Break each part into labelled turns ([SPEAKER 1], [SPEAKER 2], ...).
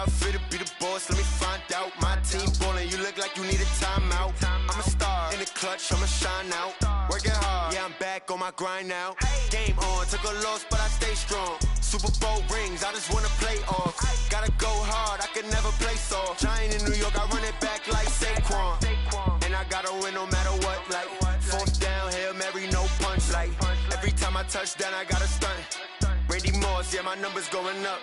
[SPEAKER 1] fit to be the boss, let me find out. My team ballin', you look like you need a timeout. I'm a star, in the clutch, I'ma shine out. Working hard, yeah, I'm back on my grind now. Game on, took a loss, but I stay strong. Super Bowl rings, I just wanna play off. Gotta go hard, I can never play soft. Giant in New York, I run it back like Saquon. And I gotta win no matter what, like fourth down, Hail Mary, no punch. Like every time I touch down, I gotta stunt. Randy Moss, yeah, my numbers going up.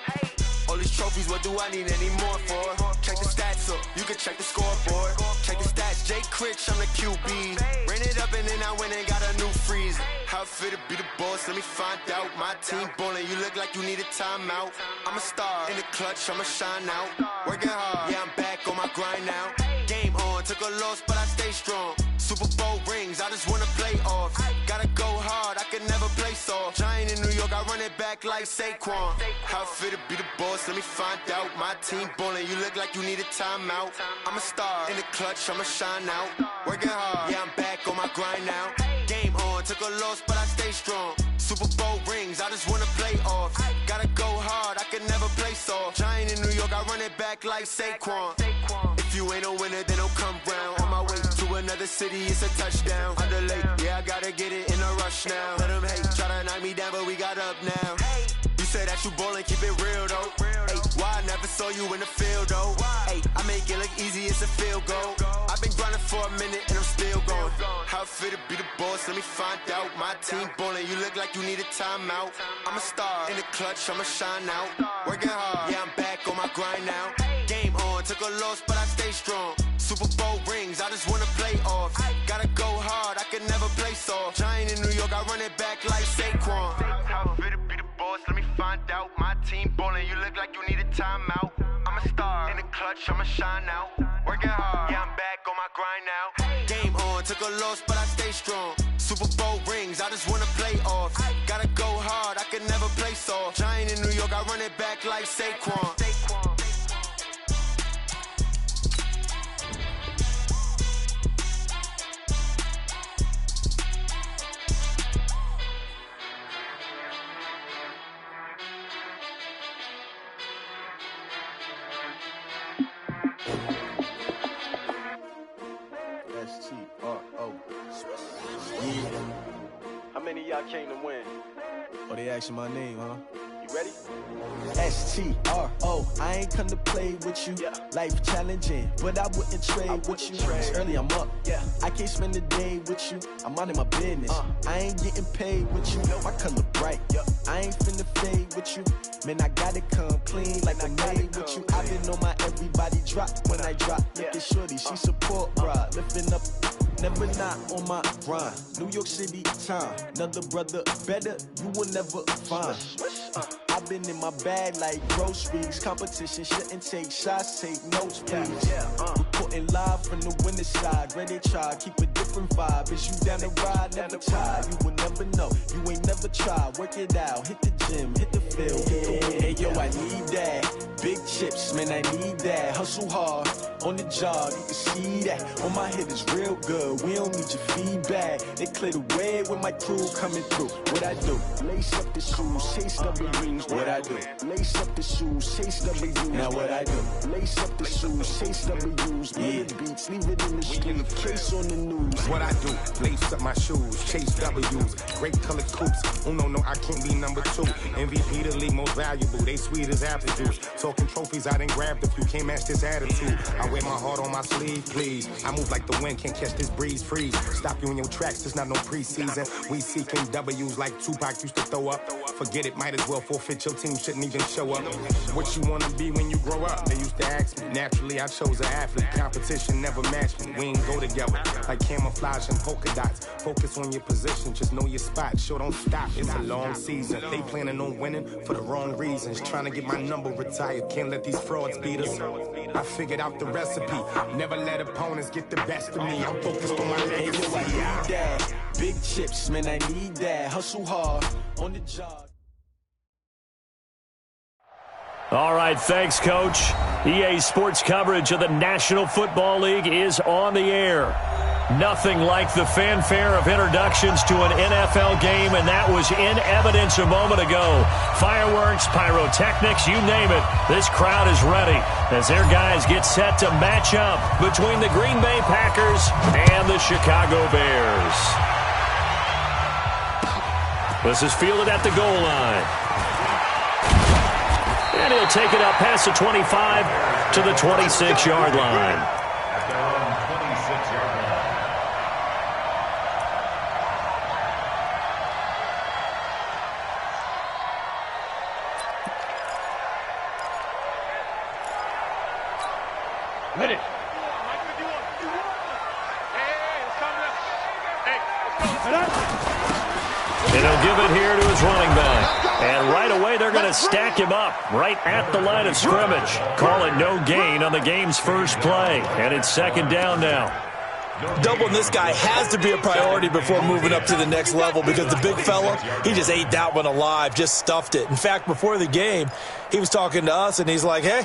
[SPEAKER 1] All these trophies, what do I need any more for? Check the stats up, you can check the scoreboard. Check the stats, Jay Critch, I'm the QB. Ran it up and then I went and got a new freeze. How it fit to be the boss, let me find out. My team ballin', you look like you need a timeout. I'm a star, in the clutch, I'ma shine out. Working hard, yeah, I'm back on my grind now. Game on, took a loss, but I stay strong. Super Bowl rings, I just wanna play off. Gotta go hard, I can never play soft. Giant in New York, I run it back like Saquon. How it fit to be the boss, let me find out. My team ballin', you look like you need a timeout. I'm a star, in the clutch, I'ma shine out. Working hard, yeah, I'm back on my grind now. Game on, took a loss, but I stay strong. Super Bowl rings, I just wanna play off. Gotta go hard, I can never play soft. Giant in New York, I run it back like Saquon. If you ain't a winner, then don't come round. On my way to another city, it's a touchdown. Underlay, yeah, I gotta get it in a rush now. Let them hate, try to knock me down, but we got up now. You say that you ballin', keep it real though. Ay, why I never saw you in the field though? Ay, I make it look easy, it's a field goal. I've been grinding for a minute and I'm still going. How it fit to be the boss, let me find out. My team ballin', you look like you need a timeout. I'm a star, in the clutch, I'ma shine out. Working hard, yeah, I'm back on my grind now. Game on, took a loss, but I stay strong. Super Bowl rings, I just wanna play off. Gotta go hard, I can never play soft. Giant in New York, I run it back like Saquon. How it fit to be the boss, let me find out. My team ballin', you look like you need a timeout. I'm a star, in the clutch, I'ma shine out. Working hard, yeah, I'm back on my grind now. Game on, took a loss, but I stay strong. Super Bowl rings, I just wanna play off. Gotta go hard, I can never play soft. Giant in New York, I run it back like Saquon.
[SPEAKER 2] S-T-R-O. Yeah.
[SPEAKER 3] How many of y'all came to win?
[SPEAKER 2] Oh, they asking my name, huh?
[SPEAKER 3] You ready?
[SPEAKER 2] S-T-R-O. I ain't come to play with you.
[SPEAKER 3] Yeah.
[SPEAKER 2] Life challenging, but I wouldn't trade with you. It's early, I'm up.
[SPEAKER 3] Yeah.
[SPEAKER 2] I can't spend the day with you. I'm out of my business. I ain't getting paid with you. My color bright. I ain't finna fade with you. Man, I gotta come clean like I made with you. I've been on my everybody drop when I drop. Look at shorty, she support ride. Lifting up, never not on my grind. New York City time, another brother better, you will never find. I've been in my bag like groceries. Competition shouldn't take shots, take notes, please. Reporting live from the winter side. Ready to try, keep a different vibe. Is you down the ride, never tired. You will never know, you ain't never tried. Work it out, hit the gym, hit the field, hit the win. Hey yo, I need that. Big chips, man, I need that. Hustle hard, on the job, you can see that. On my head is real good, we don't need your feedback. They clear the way with my crew coming through. What I do? Lace up the shoes, chase W's. What I do? Lace up the shoes, chase W's. Now what I do? Lace up the shoes, chase W's. Yeah. Beats, leave it in the street, case on the news.
[SPEAKER 4] What I do? Lace up my shoes, chase W's. Great colored coops. Oh no, I can't be number 2. MVP the league most valuable. They sweet as apple juice. Talking trophies, I done grabbed a few. Can't match this attitude. I wear my heart on my sleeve, please. I move like the wind, can't catch this breeze, freeze. Stop you in your tracks, there's not no preseason. We seeking W's like Tupac used to throw up. Forget it, might as well forfeit, your team shouldn't even show up. What you wanna be when you grow up? They used to ask me. Naturally, I chose an athlete. Competition never matched me. We ain't go together like camouflage and polka dots. Focus on your position, just know your spot. Sure, don't stop, it's a long season. They planning on winning for the wrong reasons. Trying to get my number retired, can't let these frauds beat us. I figured out the recipe. Never let opponents get the best of me. I'm focused on my legacy.
[SPEAKER 2] Hey, yo, I need that. Big chips, man, I need that. Hustle hard, on the job.
[SPEAKER 5] All right, thanks, Coach. EA Sports coverage of the National Football League is on the air. Nothing like the fanfare of introductions to an NFL game, and that was in evidence a moment ago. Fireworks, pyrotechnics, you name it. This crowd is ready as their guys get set to match up between the Green Bay Packers and the Chicago Bears. This is fielded at the goal line. And he'll take it up past the 25 to the 26-yard line. And he'll give it here to his running back. And right away, they're going to stack him up right at the line of scrimmage. Call it no gain on the game's first play. And it's second down now.
[SPEAKER 6] Doubling this guy has to be a priority before moving up to the next level because the big fella, he just ate that one alive, just stuffed it. In fact, before the game, he was talking to us, and he's like, hey,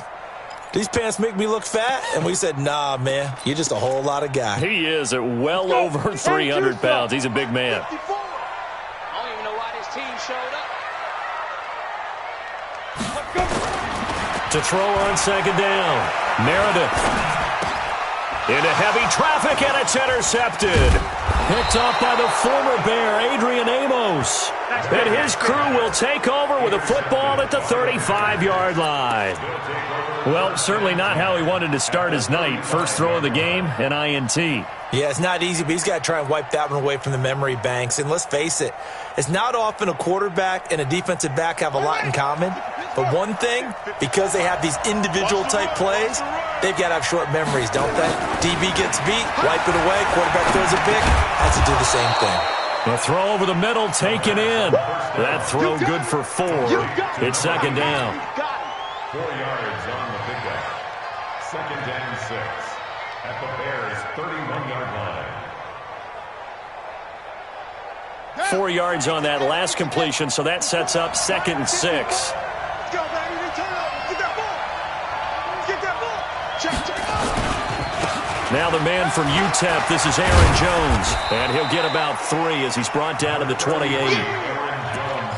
[SPEAKER 6] these pants make me look fat? And we said, nah, man, you're just a whole lot of guy.
[SPEAKER 5] He is at well over 300 pounds. He's a big man.
[SPEAKER 7] I don't even know why this team showed up.
[SPEAKER 5] To throw on second down, Meredith. Into heavy traffic, and it's intercepted. Picked off by the former Bear, Adrian Amos. And his crew will take over with a football at the 35-yard line. Well, certainly not how he wanted to start his night. First throw of the game, an INT.
[SPEAKER 6] Yeah, it's not easy, but he's got to try and wipe that one away from the memory banks. And let's face it, it's not often a quarterback and a defensive back have a lot in common. But one thing, because they have these individual-type plays, they've got to have short memories, don't they? DB gets beat, wipe it away, quarterback throws a pick, has to do the same thing.
[SPEAKER 5] The throw over the middle taken in. That throw good for 4. It's second down.
[SPEAKER 8] 4 yards on the pickup. Second down 6 at the Bears' 31-yard line.
[SPEAKER 5] 4 yards on that last completion, so that sets up second and 6. Now the man from UTEP, this is Aaron Jones. And he'll get about 3 as he's brought down to the 28.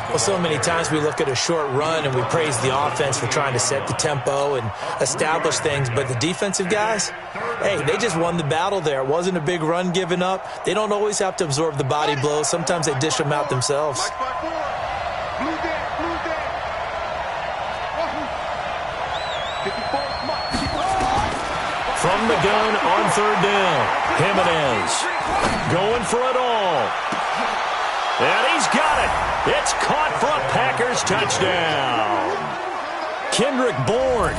[SPEAKER 6] Well, so many times we look at a short run and we praise the offense for trying to set the tempo and establish things. But the defensive guys, hey, they just won the battle there. It wasn't a big run given up. They don't always have to absorb the body blows. Sometimes they dish them out themselves.
[SPEAKER 5] From the gun on third down, Jimenez going for it all. And he's got it. It's caught for a Packers touchdown. Kendrick Bourne,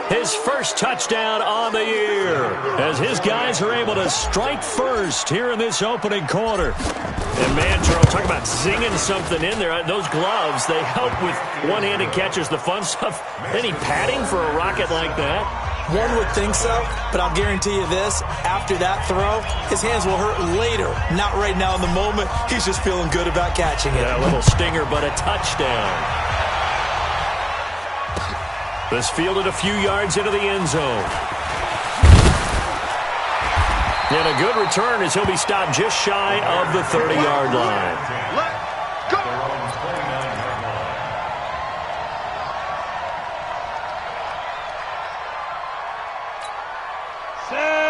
[SPEAKER 5] his first touchdown on the year, as his guys are able to strike first here in this opening quarter. And man, Charles, talk about zinging something in there. Those gloves, they help with one-handed catches, the fun stuff. Any padding for a rocket like that?
[SPEAKER 6] One would think so, but I'll guarantee you this, after that throw, his hands will hurt later, not right now in the moment. He's just feeling good about catching it.
[SPEAKER 5] Yeah, a little stinger, but a touchdown. This fielded a few yards into the end zone. And a good return as he'll be stopped just shy of the 30-yard line.
[SPEAKER 8] Let's go!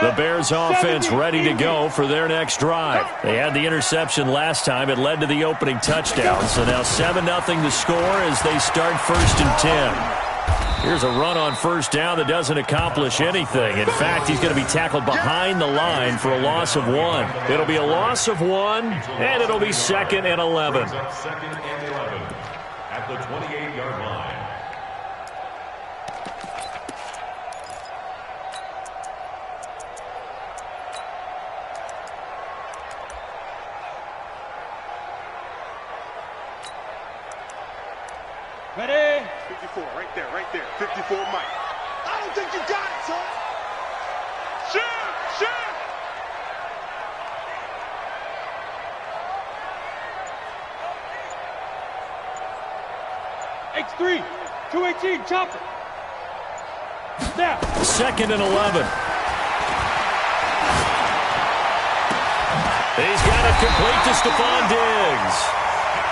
[SPEAKER 5] The Bears offense ready to go for their next drive. They had the interception last time. It led to the opening touchdown. So now 7-0 to score as they start first and 10. Here's a run on first down that doesn't accomplish anything. In fact, he's going to be tackled behind the line for a loss of 1. It'll be a loss of 1, and it'll be second and 11.
[SPEAKER 8] Second and 11 at the 28-yard line.
[SPEAKER 7] Ready?
[SPEAKER 3] 54, right there, 54, Mike. I don't think you got it, son. Shoot!
[SPEAKER 7] X3, 218, chopper. Snap.
[SPEAKER 5] Second and 11. He's got it complete to Stephon Diggs.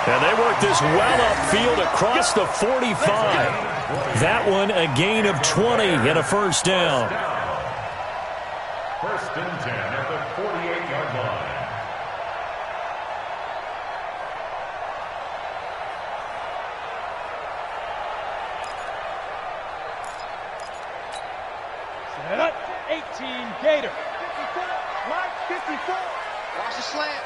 [SPEAKER 5] And they work this well upfield across the 45. That one a gain of 20 and a first down.
[SPEAKER 8] First and 10 at the 48-yard line.
[SPEAKER 7] Set up, 18, Gator.
[SPEAKER 3] 54, Mike, 54. Watch the slant.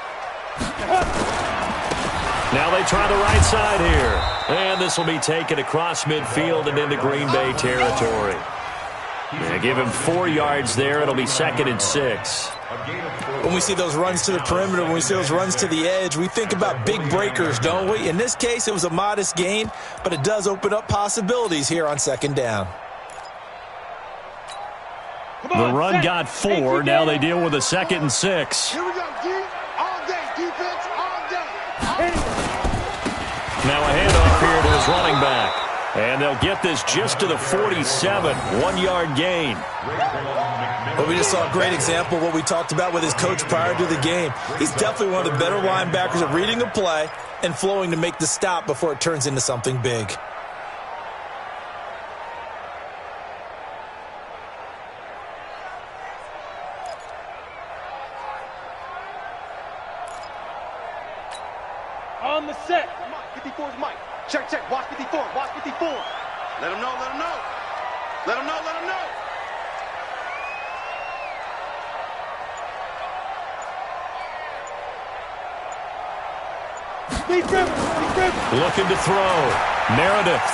[SPEAKER 5] Now they try the right side here. And this will be taken across midfield and into Green Bay territory. Yeah, give him 4 yards there. It'll be 2nd and 6.
[SPEAKER 6] When we see those runs to the perimeter, when we see those runs to the edge, we think about big breakers, don't we? In this case, it was a modest gain, but it does open up possibilities here on 2nd down.
[SPEAKER 5] The run got 4. Now they deal with a 2nd and 6.
[SPEAKER 3] Here we go, D. All day, defense, all day.
[SPEAKER 5] Now a handoff here to his running back. And they'll get this just to the 47, 1-yard gain.
[SPEAKER 6] Well, we just saw a great example of what we talked about with his coach prior to the game. He's definitely one of the better linebackers at reading a play and flowing to make the stop before it turns into something big.
[SPEAKER 7] On the set.
[SPEAKER 3] Mike, 54 is Mike. Check, check. Watch 54. Watch 54. Let him know. Let him know. Let him know. Let him know.
[SPEAKER 5] Looking to throw. Meredith.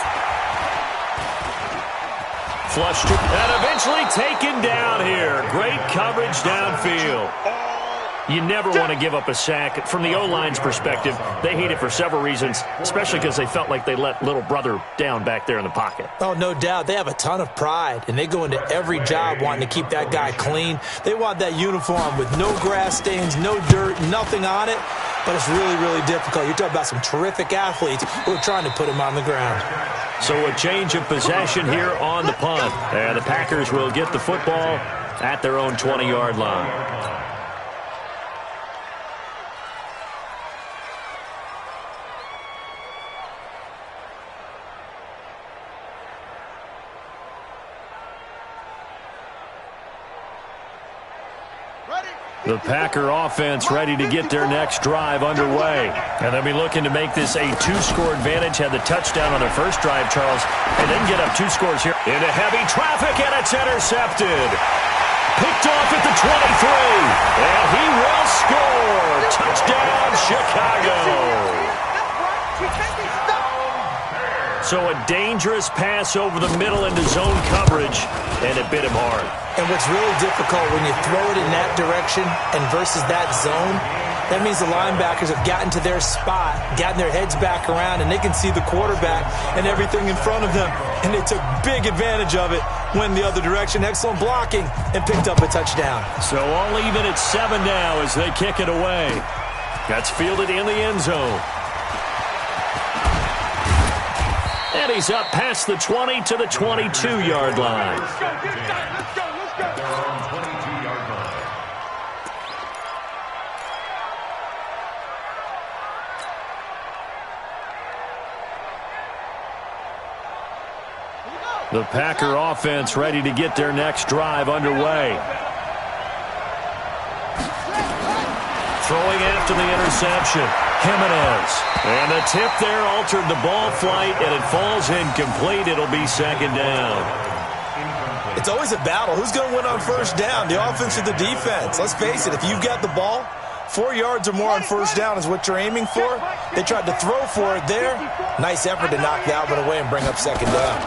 [SPEAKER 5] Flushed to, and eventually taken down here. Great coverage downfield. You never want to give up a sack. From the O-line's perspective, they hate it for several reasons, especially because they felt like they let little brother down back there in the pocket.
[SPEAKER 6] Oh, no doubt. They have a ton of pride, and they go into every job wanting to keep that guy clean. They want that uniform with no grass stains, no dirt, nothing on it, but it's really, really difficult. You're talking about some terrific athletes who are trying to put him on the ground.
[SPEAKER 5] So a change of possession here on the punt. And the Packers will get the football at their own 20-yard line. The Packer offense ready to get their next drive underway. And they'll be looking to make this a 2-score advantage. Had the touchdown on their first drive, Charles. And then get up 2 scores here. Into heavy traffic, and it's intercepted. Picked off at the 23. And he will score. Touchdown, Chicago. So a dangerous pass over the middle into zone coverage, and it bit him hard.
[SPEAKER 6] And what's really difficult when you throw it in that direction and versus that zone, that means the linebackers have gotten to their spot, gotten their heads back around, and they can see the quarterback and everything in front of them. And they took big advantage of it, went the other direction, excellent blocking, and picked up a touchdown.
[SPEAKER 5] So all even at 7 now as they kick it away. That's fielded in the end zone. And he's up past the 20 to the 22-yard line.
[SPEAKER 3] Let's go, let's go.
[SPEAKER 8] They're on 22-yard line.
[SPEAKER 5] The Packer offense ready to get their next drive underway. Throwing after the interception, Jimenez. And the tip there altered the ball flight, and it falls incomplete. It'll be 2nd down.
[SPEAKER 6] It's always a battle. Who's going to win on first down, the offense or the defense? Let's face it, if you've got the ball, 4 yards or more on first down is what you're aiming for. They tried to throw for it there. Nice effort to knock that one away and bring up 2nd down.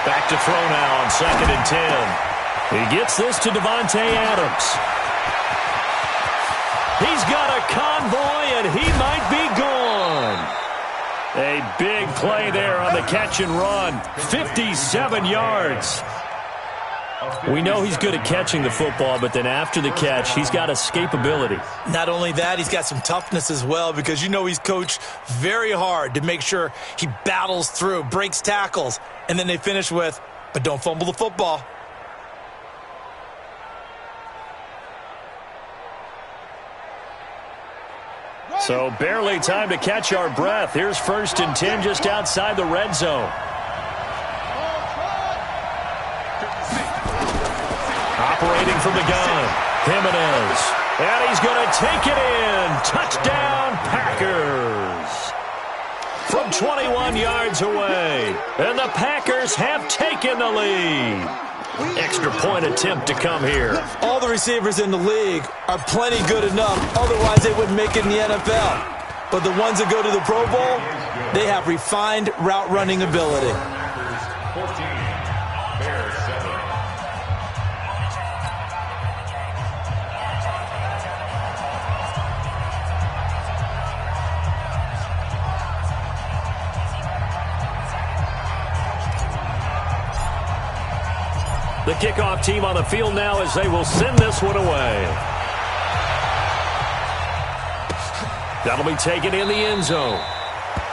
[SPEAKER 5] Back to throw now on 2nd and 10. He gets this to Devontae Adams. He's got a convoy, and he might be gone. A big play there on the catch and run. 57 yards. We know he's good at catching the football, but then after the catch, he's got escapability.
[SPEAKER 6] Not only that, he's got some toughness as well, because you know he's coached very hard to make sure he battles through, breaks tackles, and then they finish with, but don't fumble the football.
[SPEAKER 5] So barely time to catch our breath. Here's 1st and 10 just outside the red zone. Operating from the gun, Jimenez. And he's going to take it in. Touchdown, Packers. From 21 yards away. And the Packers have taken the lead. Extra point attempt to come here.
[SPEAKER 6] All the receivers in the league are plenty good enough. Otherwise, they wouldn't make it in the NFL. But the ones that go to the Pro Bowl, they have refined route running ability.
[SPEAKER 8] 14, Bears 7.
[SPEAKER 5] The kickoff team on the field now as they will send this one away. That'll be taken in the end zone.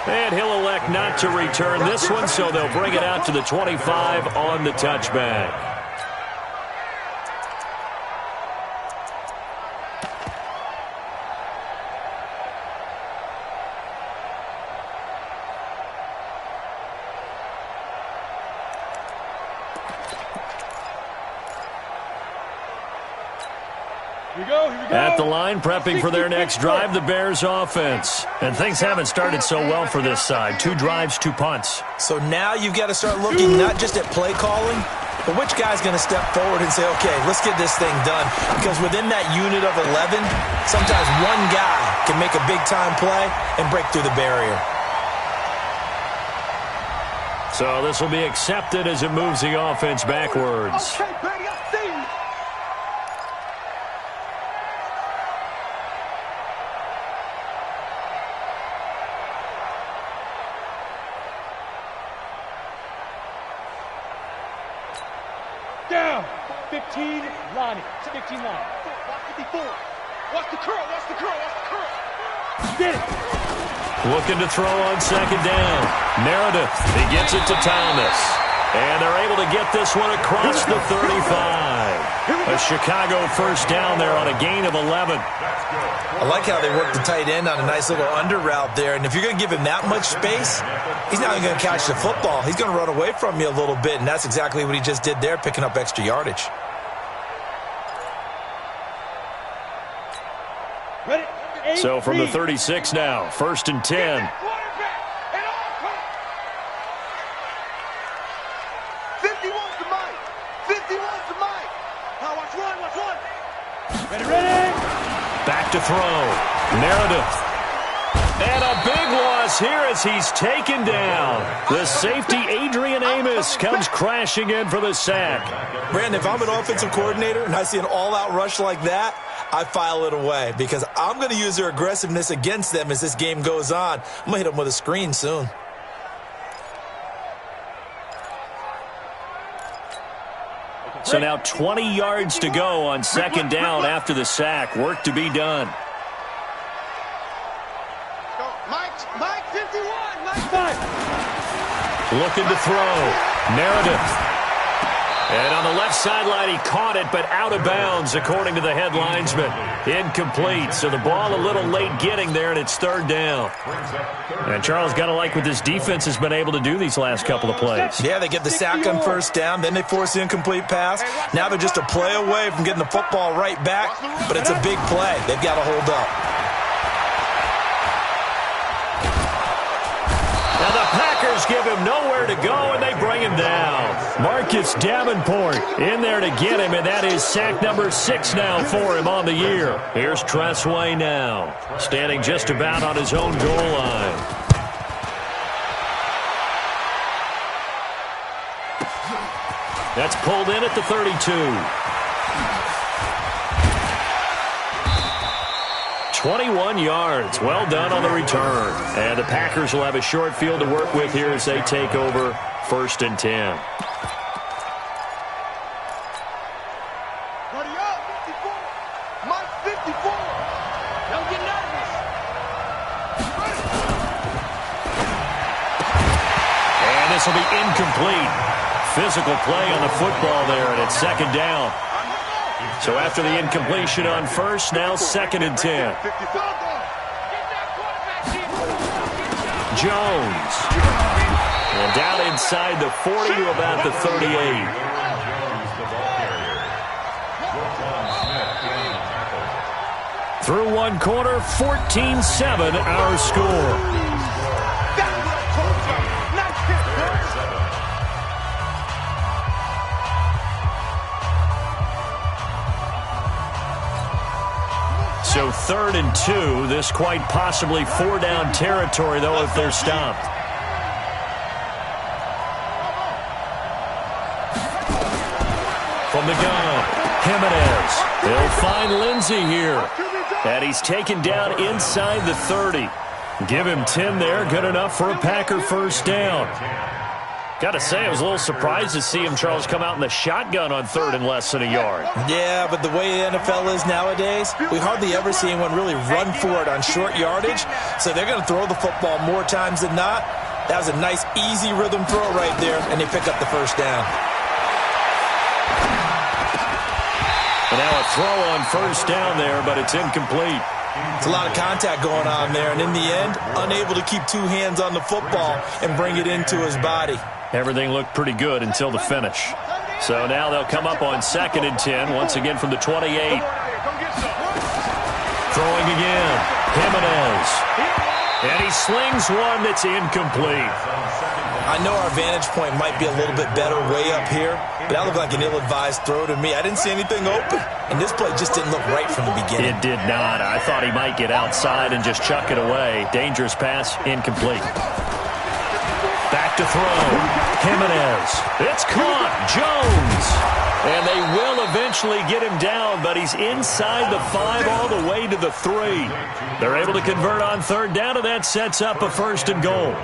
[SPEAKER 5] And he'll elect not to return this one, so they'll bring it out to the 25 on the touchback. At the line, prepping for their next drive, the Bears offense. And things haven't started so well for this side. 2 drives, 2 punts.
[SPEAKER 6] So now you've got to start looking not just at play calling, but which guy's going to step forward and say, okay, let's get this thing done. Because within that unit of 11, sometimes one guy can make a big-time play and break through the barrier.
[SPEAKER 5] So this will be accepted as it moves the offense backwards.
[SPEAKER 3] Okay, baby, I see you.
[SPEAKER 7] Down. 15, Lonnie. 15 line.
[SPEAKER 3] Watch 54. Watch the curl. Watch the curl. Watch the curl.
[SPEAKER 7] Get it.
[SPEAKER 5] Looking to throw on 2nd down. Meredith, he gets it to Thomas. And they're able to get this one across the 35. A Chicago first down there on a gain of 11.
[SPEAKER 6] I like how they work the tight end on a nice little under route there. And if you're going to give him that much space, he's not even going to catch the football. He's going to run away from you a little bit, and that's exactly what he just did there, picking up extra yardage.
[SPEAKER 7] Ready?
[SPEAKER 5] So from the 36 now, 1st and 10.
[SPEAKER 3] 51's the mic. 51's the mic. Now watch one. Watch one.
[SPEAKER 7] Ready.
[SPEAKER 5] Back to throw. Meredith. And a big loss here as he's taken down. The safety, Adrian Amos, comes crashing in for the sack.
[SPEAKER 6] Brandon, if I'm an offensive coordinator and I see an all-out rush like that, I file it away because I'm going to use their aggressiveness against them as this game goes on. I'm going to hit them with a screen soon.
[SPEAKER 5] So now 20 yards to go on 2nd down after the sack. Work to be done.
[SPEAKER 3] Mike 51.
[SPEAKER 7] Mike.
[SPEAKER 5] Looking to throw. Meredith. And on the left sideline, he caught it, but out of bounds, according to the head linesman. Incomplete, so the ball a little late getting there, and it's 3rd down. And Charles, got to like what this defense has been able to do these last couple of plays.
[SPEAKER 6] Yeah, they get the sack on 1st down, then they force the incomplete pass. Now they're just a play away from getting the football right back, but it's a big play. They've got to hold up.
[SPEAKER 5] Now the Packers give him nowhere to go, and they bring him down. Marcus Davenport in there to get him, and that is sack number 6 now for him on the year. Here's Tressway now, standing just about on his own goal line. That's pulled in at the 32. 21 yards. Well done on the return. And the Packers will have a short field to work with here as they take over 1st and 10.
[SPEAKER 3] Ready up. 54. Mike 54. Don't get nervous.
[SPEAKER 5] And this will be incomplete. Physical play on the football there, and it's 2nd down. So after the incompletion on 1st, now 2nd and 10. Jones. And down inside the 40 to about the 38. Through one quarter, 14-7 our score. So 3rd and 2. This quite possibly 4-down territory, though, if they're stopped. From the gun, Jimenez. They'll find Lindsey here. And he's taken down inside the 30. Give him 10 there. Good enough for a Packer first down. Got to say, I was a little surprised to see him, Charles, come out in the shotgun on 3rd and less than a yard.
[SPEAKER 6] Yeah, but the way the NFL is nowadays, we hardly ever see anyone really run for it on short yardage. So they're going to throw the football more times than not. That was a nice, easy rhythm throw right there, and they pick up the first down.
[SPEAKER 5] And now a throw on first down there, but it's incomplete.
[SPEAKER 6] It's a lot of contact going on there, and in the end, unable to keep two hands on the football and bring it into his body.
[SPEAKER 5] Everything looked pretty good until the finish. So now they'll come up on 2nd and 10, once again from the 28. Throwing again, Jimenez. And he slings one that's incomplete.
[SPEAKER 6] I know our vantage point might be a little bit better way up here, but that looked like an ill-advised throw to me. I didn't see anything open, and this play just didn't look right from the beginning.
[SPEAKER 5] It did not. I thought he might get outside and just chuck it away. Dangerous pass, incomplete. Back to throw. Jimenez. It's caught. Jones. And they will eventually get him down, but he's inside the 5 all the way to the 3. They're able to convert on 3rd down, and that sets up a 1st and goal.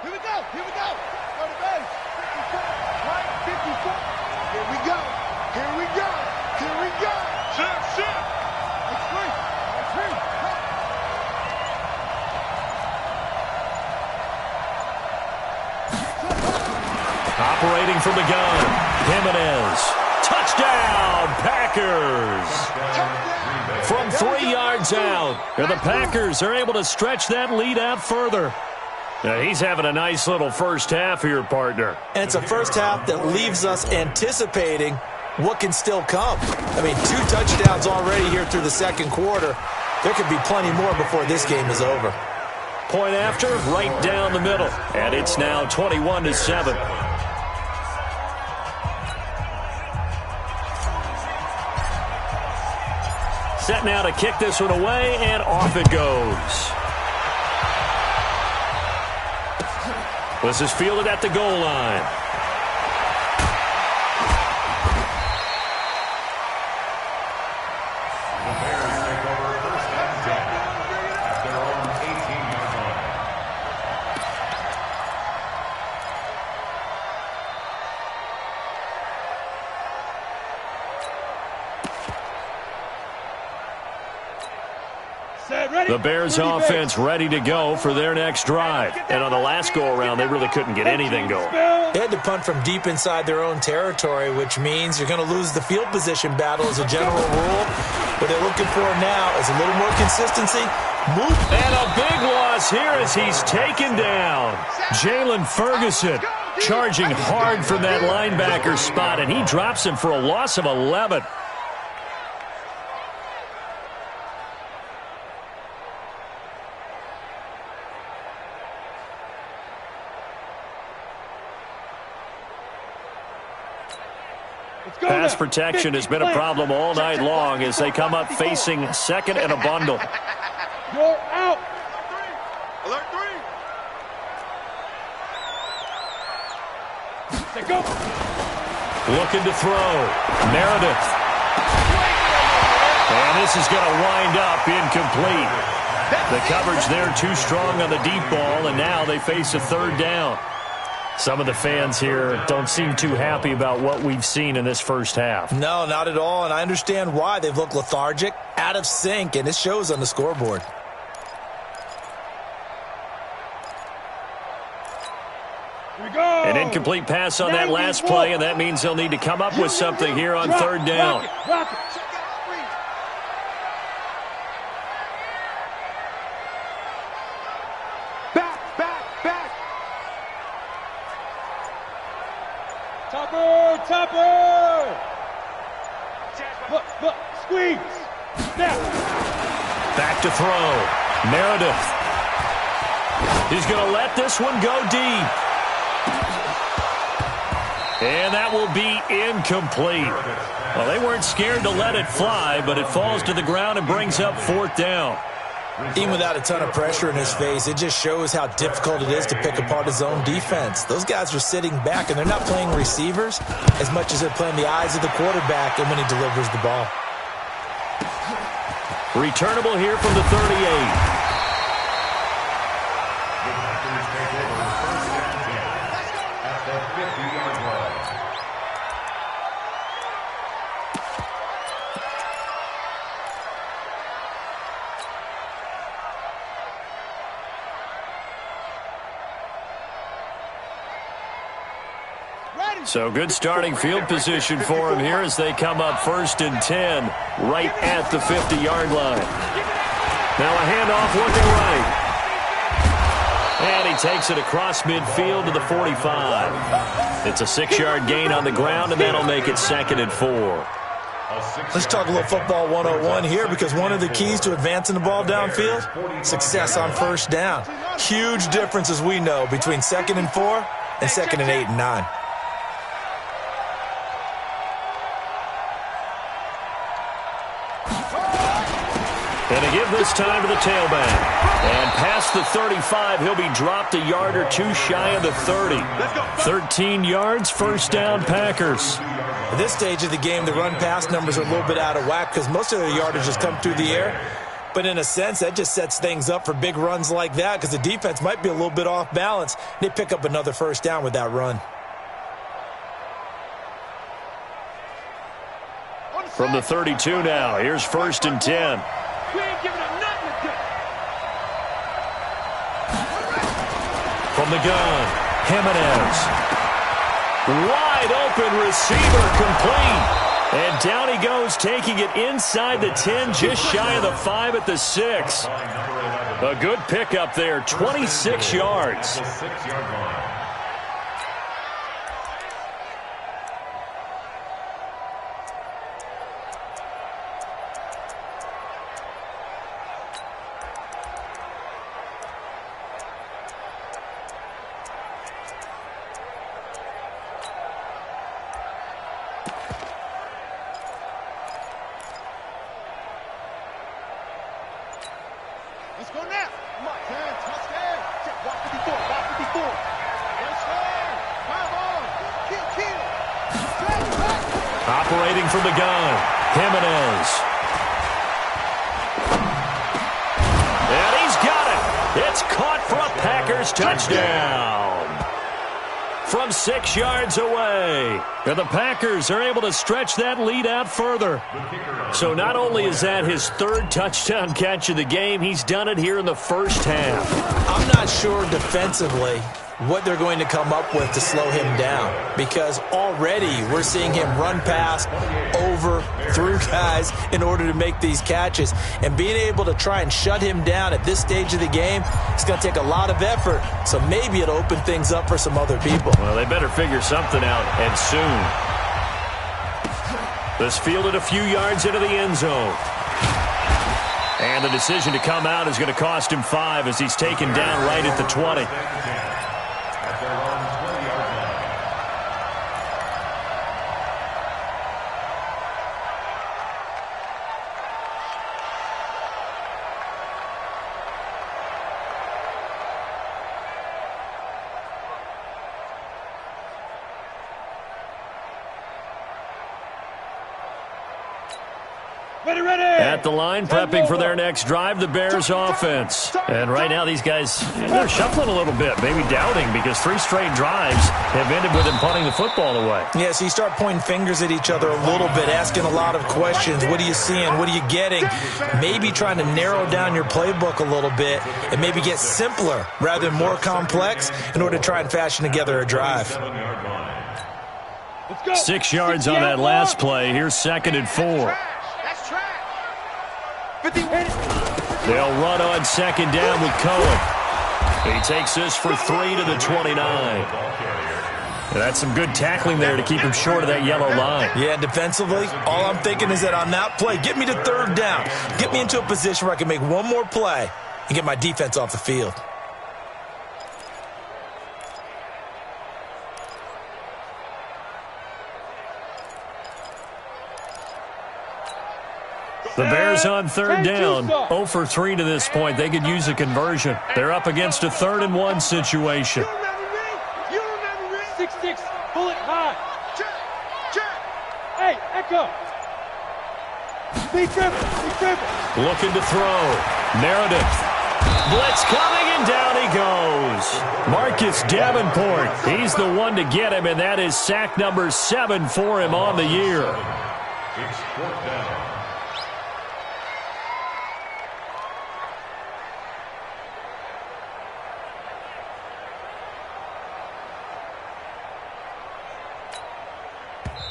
[SPEAKER 9] Here we go. Here we go. Go to base. 54. Right. 54. Here we go. Here we go. Here we go. Shift. Shift. It's free. It's free.
[SPEAKER 5] Operating from the gun. Jimenez. Touchdown, Packers. From 3 yards out. And the Packers are able to stretch that lead out further. Now, he's having a nice little first half here, partner.
[SPEAKER 6] And it's a first half that leaves us anticipating what can still come. I mean, 2 touchdowns already here through the 2nd quarter. There could be plenty more before this game is over.
[SPEAKER 5] Point after, right down the middle. And it's now 21-7. Set now to kick this one away, and off it goes. This is fielded at the goal line.
[SPEAKER 8] The Bears take over 1st and 10 at their own 18-yard line.
[SPEAKER 5] The Bears offense ready to go for their next drive. And on the last go-around, they really couldn't get anything going.
[SPEAKER 6] They had to punt from deep inside their own territory, which means you're going to lose the field position battle as a general rule. What they're looking for now is a little more consistency.
[SPEAKER 5] And a big loss here as he's taken down. Jalen Ferguson charging hard from that linebacker spot, and he drops him for a loss of 11. Pass protection has been a problem all night long as they come up facing 2nd and a bundle.
[SPEAKER 7] You're out.
[SPEAKER 3] Alert 3.
[SPEAKER 7] Say go.
[SPEAKER 5] Looking to throw. Meredith. And this is going to wind up incomplete. The coverage there too strong on the deep ball, and now they face a 3rd down. Some of the fans here don't seem too happy about what we've seen in this first half.
[SPEAKER 6] No, not at all, and I understand why. They've looked lethargic, out of sync, and it shows on the scoreboard.
[SPEAKER 7] Here we go.
[SPEAKER 5] And incomplete pass on that last play, and that means they'll need to come up with something here on third down.
[SPEAKER 9] Rock it. Back. Topper. Look, squeeze. Snap.
[SPEAKER 5] Back to throw. Meredith. He's going to let this one go deep. And that will be incomplete. Well, they weren't scared to let it fly, but it falls to the ground and brings up fourth down.
[SPEAKER 6] Even without a ton of pressure in his face, it just shows how difficult it is to pick apart his own defense. Those guys are sitting back, and they're not playing receivers as much as they're playing the eyes of the quarterback and when he delivers the ball.
[SPEAKER 5] Returnable here from the 38. So good starting field position for him here as they come up 1st and 10 right at the 50-yard line. Now a handoff looking right. And he takes it across midfield to the 45. It's a 6-yard gain on the ground, and that'll make it 2nd and 4.
[SPEAKER 6] Let's talk a little football 101 here, because one of the keys to advancing the ball downfield, success on first down. Huge difference, as we know, between 2nd and 4 and 2nd and 8 and 9.
[SPEAKER 5] And a give this time to the tailback. And past the 35, he'll be dropped a yard or two shy of the 30. 13 yards, first down, Packers.
[SPEAKER 6] At this stage of the game, the run-pass numbers are a little bit out of whack because most of their yardage has come through the air. But in a sense, that just sets things up for big runs like that because the defense might be a little bit off balance. They pick up another first down with that run.
[SPEAKER 5] From the 32 now, here's 1st and 10.
[SPEAKER 9] We ain't giving up nothing to do.
[SPEAKER 5] From the gun, Jimenez. Wide open receiver, complete. And down he goes, taking it inside the 10, just shy of the 5 at the 6. A good pickup there, 26 yards.
[SPEAKER 9] Let's go now. Come on, man. Touchdown. Check. Watch 54. Watch 54. Touchdown. Come on. Kill.
[SPEAKER 5] Operating from the gun, Jimenez. And he's got it. It's caught for a Packers touchdown. From 6 yards away. And the Packers are able to stretch that lead out further. So not only is that his 3rd touchdown catch of the game, he's done it here in the first half.
[SPEAKER 6] I'm not sure defensively what they're going to come up with to slow him down, because already we're seeing him run past, over, through guys in order to make these catches. And being able to try and shut him down at this stage of the game, it's going to take a lot of effort. So maybe it'll open things up for some other people.
[SPEAKER 5] Well, they better figure something out, and soon. This fielded a few yards into the end zone. And the decision to come out is going to cost him 5 as he's taken down right at the 20. At the line, prepping for their next drive, the Bears offense. And right now, these guys, they're shuffling a little bit, maybe doubting, because 3 straight drives have ended with them punting the football away.
[SPEAKER 6] Yeah, so you start pointing fingers at each other a little bit, asking a lot of questions. What are you seeing? What are you getting? Maybe trying to narrow down your playbook a little bit and maybe get simpler rather than more complex in order to try and fashion together a drive.
[SPEAKER 5] 6 yards on that last play. Here's 2nd and 4. They'll run on 2nd down with Cohen. He takes this for 3 to the 29. That's some good tackling there to keep him short of that yellow line.
[SPEAKER 6] Yeah, defensively, all I'm thinking is that on that play, get me to 3rd down. Get me into a position where I can make one more play and get my defense off the field.
[SPEAKER 5] The Bears on 3rd down, 0 for 3 to this point. They could use a conversion. They're up against a 3rd and 1 situation.
[SPEAKER 7] You remember me? 6-6, pull it high. Check. Hey, Echo. Big dribble.
[SPEAKER 5] Looking to throw. Meredith. Blitz coming, and down he goes. Marcus Davenport. He's the one to get him, and that is sack number 7 for him on the year.
[SPEAKER 8] It's 4th down.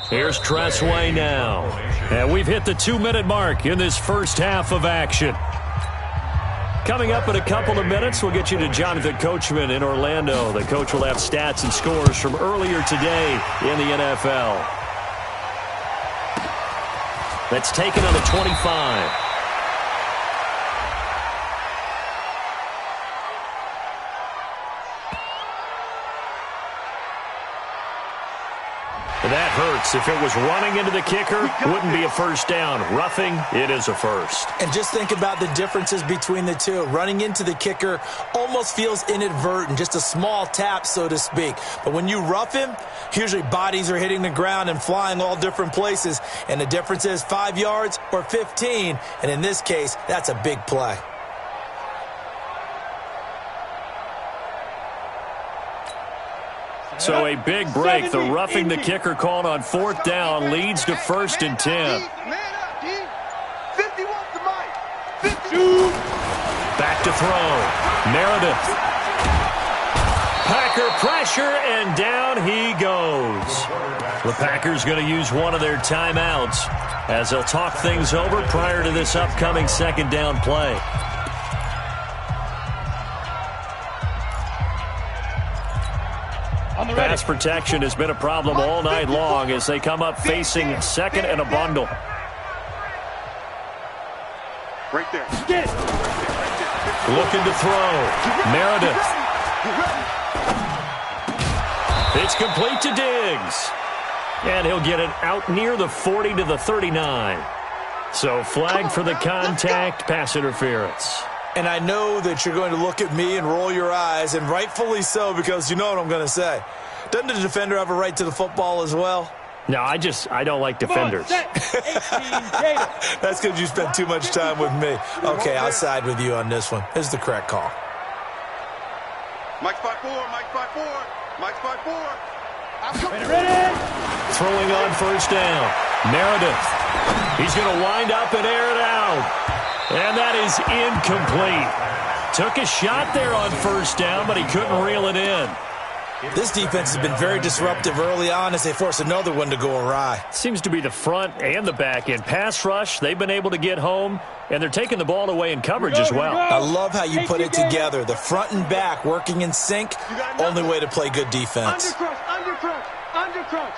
[SPEAKER 5] Here's Tressway now. And we've hit the 2-minute mark in this first half of action. Coming up in a couple of minutes, we'll get you to Jonathan Coachman in Orlando. The coach will have stats and scores from earlier today in the NFL. That's taken on the 25. That hurts. If it was running into the kicker, wouldn't be a first down. Roughing, it is a first.
[SPEAKER 6] And just think about the differences between the two. Running into the kicker almost feels inadvertent, just a small tap, so to speak. But when you rough him, usually bodies are hitting the ground and flying all different places. And the difference is 5 yards or 15. And in this case, that's a big play.
[SPEAKER 5] So a big break. The roughing the kicker called on 4th down leads to 1st and 10. Back to throw. Meredith. Packer pressure, and down he goes. The Packers going to use one of their timeouts as they'll talk things over prior to this upcoming 2nd down play. Pass protection has been a problem all night long as they come up facing 2nd and a bundle.
[SPEAKER 3] Right there.
[SPEAKER 5] Looking to throw. Meredith. It's complete to Diggs. And he'll get it out near the 40 to the 39. So flag for the contact, pass interference.
[SPEAKER 6] And I know that you're going to look at me and roll your eyes, and rightfully so, because you know what I'm going to say. Doesn't the defender have a right to the football as well?
[SPEAKER 5] No, I don't like defenders.
[SPEAKER 6] That's because you spend too much time with me. Okay, I'll side with you on this one. This is the correct call.
[SPEAKER 3] Mike's 5-4, Mike's 5-4, Mike's 5-4.
[SPEAKER 7] Ready?
[SPEAKER 5] Throwing on 1st down. Meredith. He's going to wind up and air it out. And that is incomplete. Took a shot there on 1st down, but he couldn't reel it in.
[SPEAKER 6] This defense has been very disruptive early on as they force another one to go awry.
[SPEAKER 5] Seems to be the front and the back end. Pass rush, they've been able to get home, and they're taking the ball away in coverage as well.
[SPEAKER 6] I love how you put it together. The front and back working in sync, only way to play good defense.
[SPEAKER 7] Under crunch.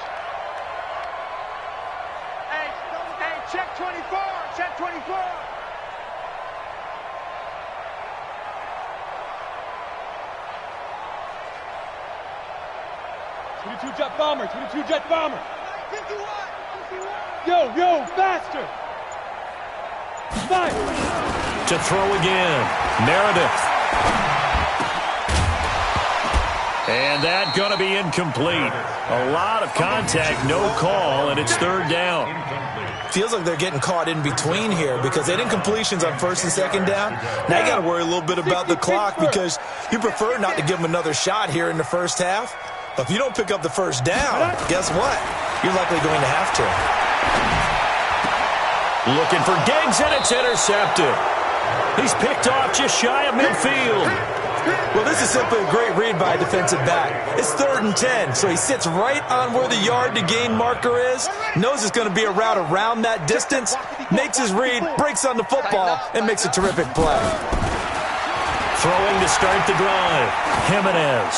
[SPEAKER 7] Hey, check 24, check 24. 22-jet bomber, 22-jet bomber. Yo, faster. 5.
[SPEAKER 5] To throw again. Meredith. And that going to be incomplete. A lot of contact, no call, and it's 3rd down.
[SPEAKER 6] feels like they're getting caught in between here because they didn't completions on first and second down. Now you got to worry a little bit about the clock because you prefer not to give them another shot here in the first half. But if you don't pick up the first down, guess what? You're likely going to have to.
[SPEAKER 5] Looking for Giggs, and it's intercepted. He's picked off just shy of midfield.
[SPEAKER 6] Well, this is simply a great read by a defensive back. It's 3rd and 10, so he sits right on where the yard-to-gain marker is, knows it's going to be a route around that distance, makes his read, breaks on the football, and makes a terrific play.
[SPEAKER 5] Throwing to start the drive. Jimenez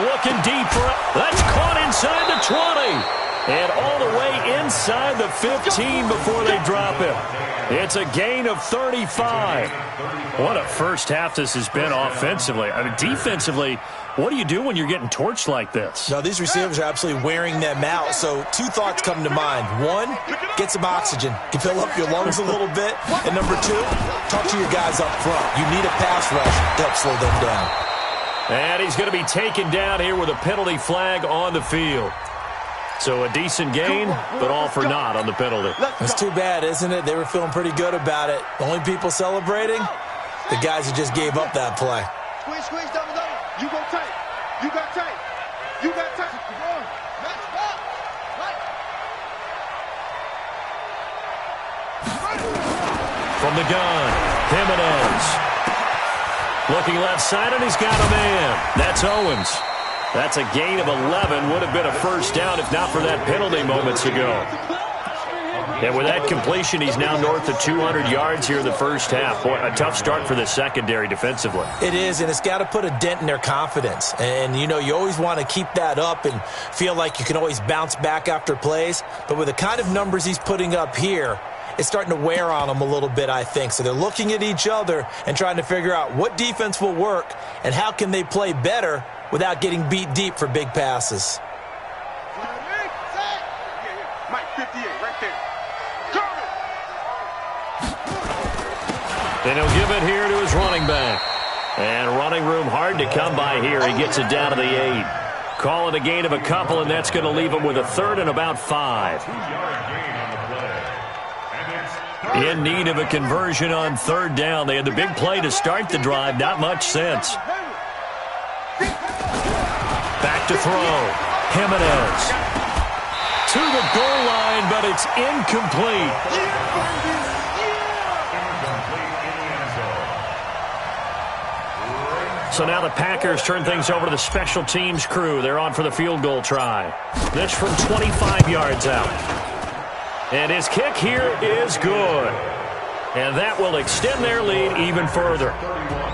[SPEAKER 5] looking deep for it. That's caught inside the 20. And all the way inside the 15 before they drop it. It's a gain of 35. What a first half this has been offensively. I mean, defensively, what do you do when you're getting torched like this?
[SPEAKER 6] Now, these receivers are absolutely wearing them out. So 2 thoughts come to mind. 1, get some oxygen. You fill up your lungs a little bit. And number 2, talk to your guys up front. You need a pass rush to help slow them down.
[SPEAKER 5] And he's going to be taken down here with a penalty flag on the field. So a decent gain, but all for naught on the penalty.
[SPEAKER 6] It's too bad, isn't it? They were feeling pretty good about it. The only people celebrating, the guys who just gave up that play.
[SPEAKER 9] Squeeze, double. You go tight. You got tight. You got tight. Come on. Match up. Right.
[SPEAKER 5] From the gun, Jimenez. Looking left side, and he's got a man. That's Owens. That's a gain of 11. Would have been a first down if not for that penalty moments ago. And with that completion, he's now north of 200 yards here in the first half. Boy, a tough start for the secondary defensively.
[SPEAKER 6] It is, and it's got to put a dent in their confidence. And, you know, you always want to keep that up and feel like you can always bounce back after plays. But with the kind of numbers he's putting up here, it's starting to wear on them a little bit, I think. So they're looking at each other and trying to figure out what defense will work and how can they play better without getting beat deep for big passes.
[SPEAKER 9] Mike 58 right there.
[SPEAKER 5] And he'll give it here to his running back. And running room hard to come by here. He gets it down to the 8. Call it a gain of a couple, and that's going to leave him with a 3rd and about 5. In need of a conversion on 3rd down. They had the big play to start the drive. Not much sense. Back to throw. Jimenez. To the goal line, but it's incomplete. So now the Packers turn things over to the special teams crew. They're on for the field goal try. This from 25 yards out. And his kick here is good. And that will extend their lead even further.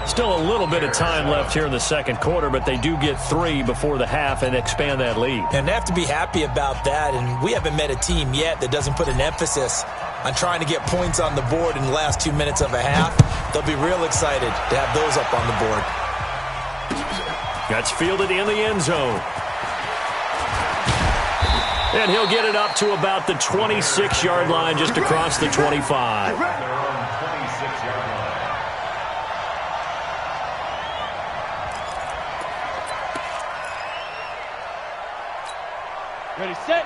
[SPEAKER 5] Still a little bit of time left here in the second quarter, but they do get 3 before the half and expand that lead.
[SPEAKER 6] And they have to be happy about that. And we haven't met a team yet that doesn't put an emphasis on trying to get points on the board in the last 2 minutes of a half. They'll be real excited to have those up on the board.
[SPEAKER 5] That's fielded in the end zone. And he'll get it up to about the 26-yard line, just across the 25.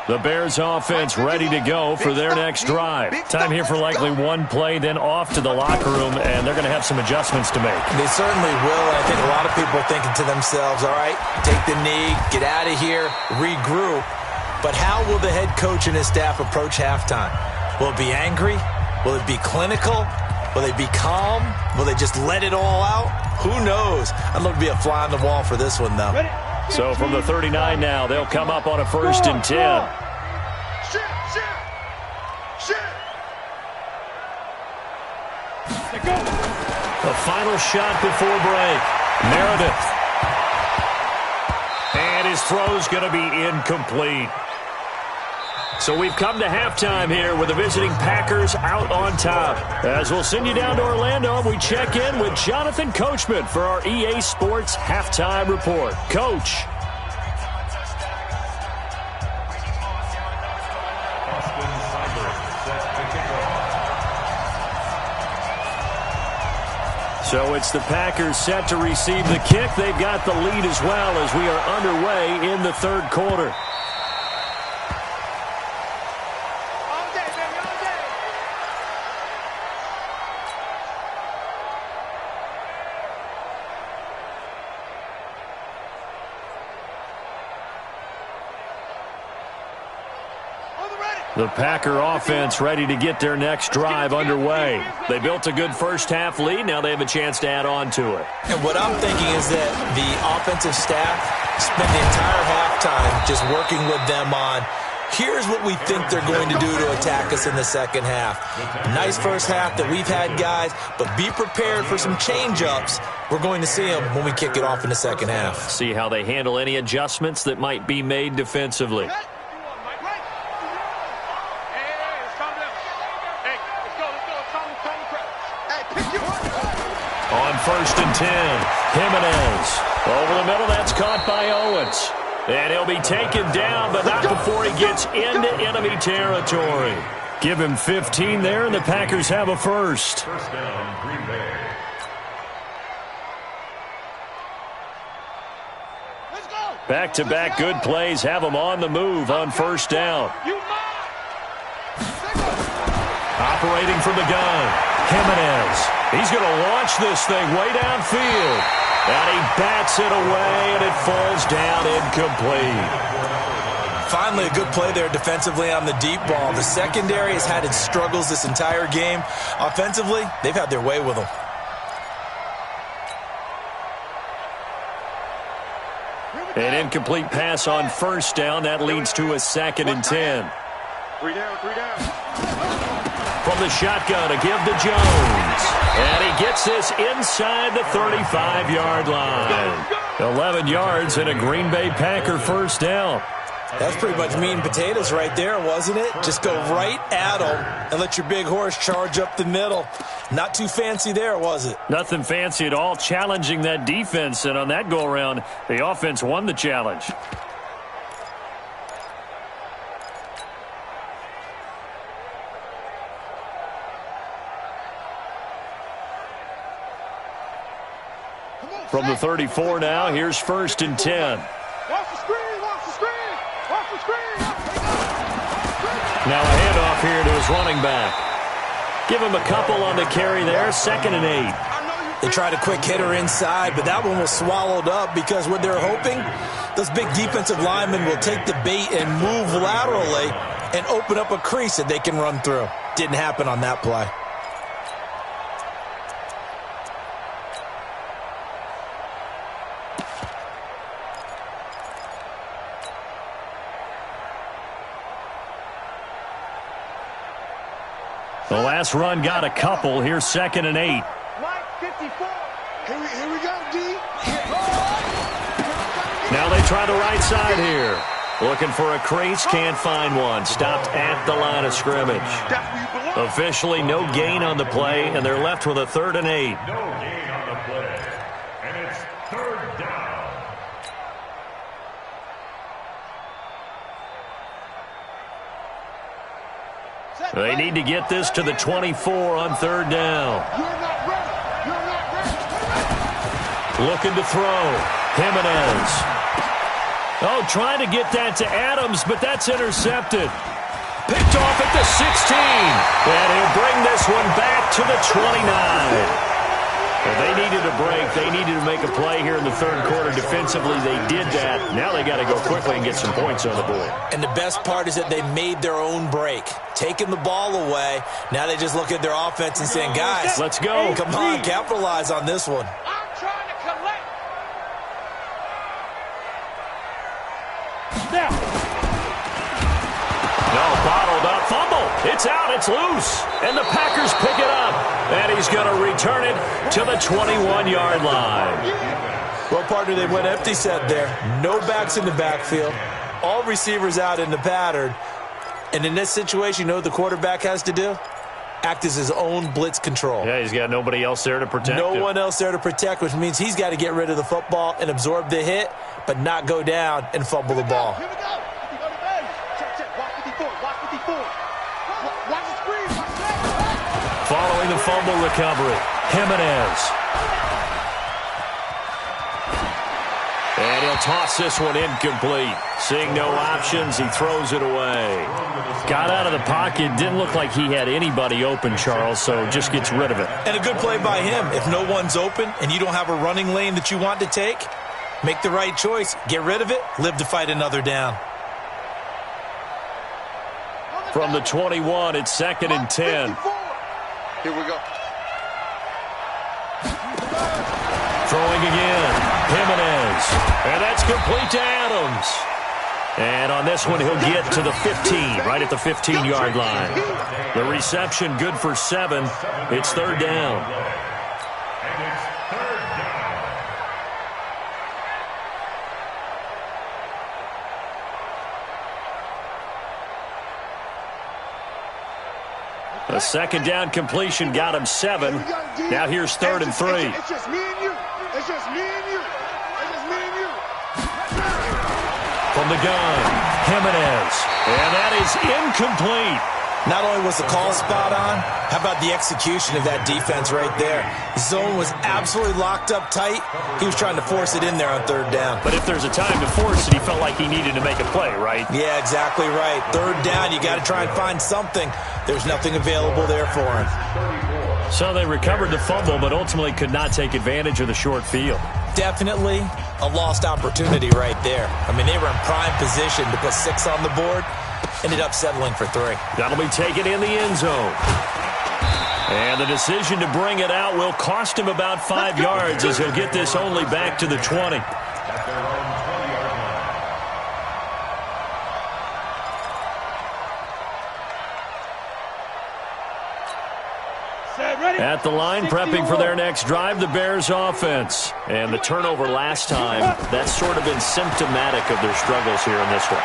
[SPEAKER 5] The Bears offense ready to go for their next drive. Time here for likely one play, then off to the locker room, and they're going to have some adjustments to make.
[SPEAKER 6] They certainly will, and I think a lot of people are thinking to themselves, all right, take the knee, get out of here, regroup. But how will the head coach and his staff approach halftime? Will it be angry? Will it be clinical? Will they be calm? Will they just let it all out? Who knows? I'd love to be a fly on the wall for this one, though.
[SPEAKER 5] So from the 39 now, they'll come up on a 1st and 10. The final shot before break. Meredith. And his throw's going to be incomplete. So we've come to halftime here with the visiting Packers out on top. As we'll send you down to Orlando, we check in with Jonathan Coachman for our EA Sports Halftime Report. Coach. So it's the Packers set to receive the kick. They've got the lead as well as we are underway in the third quarter. The Packer offense ready to get their next drive underway. They built a good first-half lead. Now they have a chance to add on to it.
[SPEAKER 6] And what I'm thinking is that the offensive staff spent the entire halftime just working with them on, here's what we think they're going to do to attack us in the second half. Nice first half that we've had, guys, but be prepared for some change-ups. We're going to see them when we kick it off in the second half.
[SPEAKER 5] See how they handle any adjustments that might be made defensively. On 1st and 10, Jimenez. Over the middle, that's caught by Owens. And he'll be taken down, but not before he gets into enemy territory. Give him 15 there, and the Packers have a first.
[SPEAKER 8] First down, Green Bay.
[SPEAKER 5] Back-to-back good plays have them on the move on 1st down. Operating from the gun, Jimenez. He's going to launch this thing way downfield. And he bats it away, and it falls down incomplete.
[SPEAKER 6] Finally, a good play there defensively on the deep ball. The secondary has had its struggles this entire game. Offensively, they've had their way with them.
[SPEAKER 5] An incomplete pass on 1st down. That leads to a 2nd and 10.
[SPEAKER 3] 3 down, 3 down.
[SPEAKER 5] From the shotgun, a give to Jones. And he gets this inside the 35-yard line. 11 yards and a Green Bay Packer first down.
[SPEAKER 6] That's pretty much meat and potatoes right there, wasn't it? Just go right at them and let your big horse charge up the middle. Not too fancy there, was it?
[SPEAKER 5] Nothing fancy at all, challenging that defense. And on that go-around, the offense won the challenge. From the 34 now, here's 1st and 10.
[SPEAKER 9] Watch the screen, watch the screen, watch the screen.
[SPEAKER 5] Now a handoff here to his running back. Give him a couple on the carry there, 2nd and 8.
[SPEAKER 6] They tried a quick hitter inside, but that one was swallowed up because what they're hoping, those big defensive linemen will take the bait and move laterally and open up a crease that they can run through. Didn't happen on that play.
[SPEAKER 5] The last run got a couple. Here's 2nd and 8.
[SPEAKER 9] Line 54. Here we go, D.
[SPEAKER 5] Now they try the right side here. Looking for a crease, can't find one. Stopped at the line of scrimmage. Officially no gain on the play, and they're left with a 3rd and 8.
[SPEAKER 8] No gain on the play. And it's 3rd down.
[SPEAKER 5] They need to get this to the 24 on 3rd down. Looking to throw. Jimenez. Oh, trying to get that to Adams, but that's intercepted. Picked off at the 16. And he'll bring this one back to the 29. Well, they needed a break. They needed to make a play here in the 3rd quarter. Defensively, they did that. Now they got to go quickly and get some points on the board.
[SPEAKER 6] And the best part is that they made their own break. Taking the ball away. Now they just look at their offense and saying, guys,
[SPEAKER 5] let's go.
[SPEAKER 6] Come on, capitalize on this one.
[SPEAKER 7] I'm trying to collect.
[SPEAKER 5] No, bottled up. Fumble. It's out. It's loose. And the Packers pick it up. And he's going to return it to the 21-yard line.
[SPEAKER 6] Well, partner, they went empty set there. No backs in the backfield. All receivers out in the pattern. And in this situation, you know what the quarterback has to do? Act as his own blitz control.
[SPEAKER 5] Yeah, he's got nobody else there to protect him.
[SPEAKER 6] No one else there to protect, which means he's got to get rid of the football and absorb the hit, but not go down and fumble the ball.
[SPEAKER 9] Here we go. Check. Watch 54. Watch 54. Watch the screen. Watch that.
[SPEAKER 5] Following the fumble recovery, Jimenez. And he'll toss this one incomplete. Seeing no options, he throws it away. Got out of the pocket. Didn't look like he had anybody open, Charles, so just gets rid of it.
[SPEAKER 6] And a good play by him. If no one's open and you don't have a running lane that you want to take, make the right choice. Get rid of it. Live to fight another down.
[SPEAKER 5] From the 21, it's 2nd and 10.
[SPEAKER 3] Here we go.
[SPEAKER 5] Throwing again, Jimenez. And that's complete to Adams. And on this one, he'll get to the 15, right at the 15-yard line. The reception good for 7. It's 3rd down.
[SPEAKER 8] And it's 3rd down.
[SPEAKER 5] A 2nd down completion got him 7. Now here's 3rd and 3.
[SPEAKER 9] It's just me and you. It's just me and you. It's just me and you.
[SPEAKER 5] From the gun, Jimenez. And that is incomplete.
[SPEAKER 6] Not only was the call spot on, how about the execution of that defense right there? The zone was absolutely locked up tight. He was trying to force it in there on 3rd down.
[SPEAKER 5] But if there's a time to force it, he felt like he needed to make a play, right?
[SPEAKER 6] Yeah, exactly right. 3rd down, you got to try and find something. There's nothing available there for him.
[SPEAKER 5] So they recovered the fumble, but ultimately could not take advantage of the short field.
[SPEAKER 6] Definitely a lost opportunity right there. I mean, they were in prime position to put 6 on the board. Ended up settling for 3.
[SPEAKER 5] That'll be taken in the end zone. And the decision to bring it out will cost him about 5 yards as he'll get this only back to the 20.
[SPEAKER 8] At their own 20-yard line.
[SPEAKER 5] At the line, prepping for their next drive, the Bears offense. And the turnover last time, that's sort of been symptomatic of their struggles here in this one.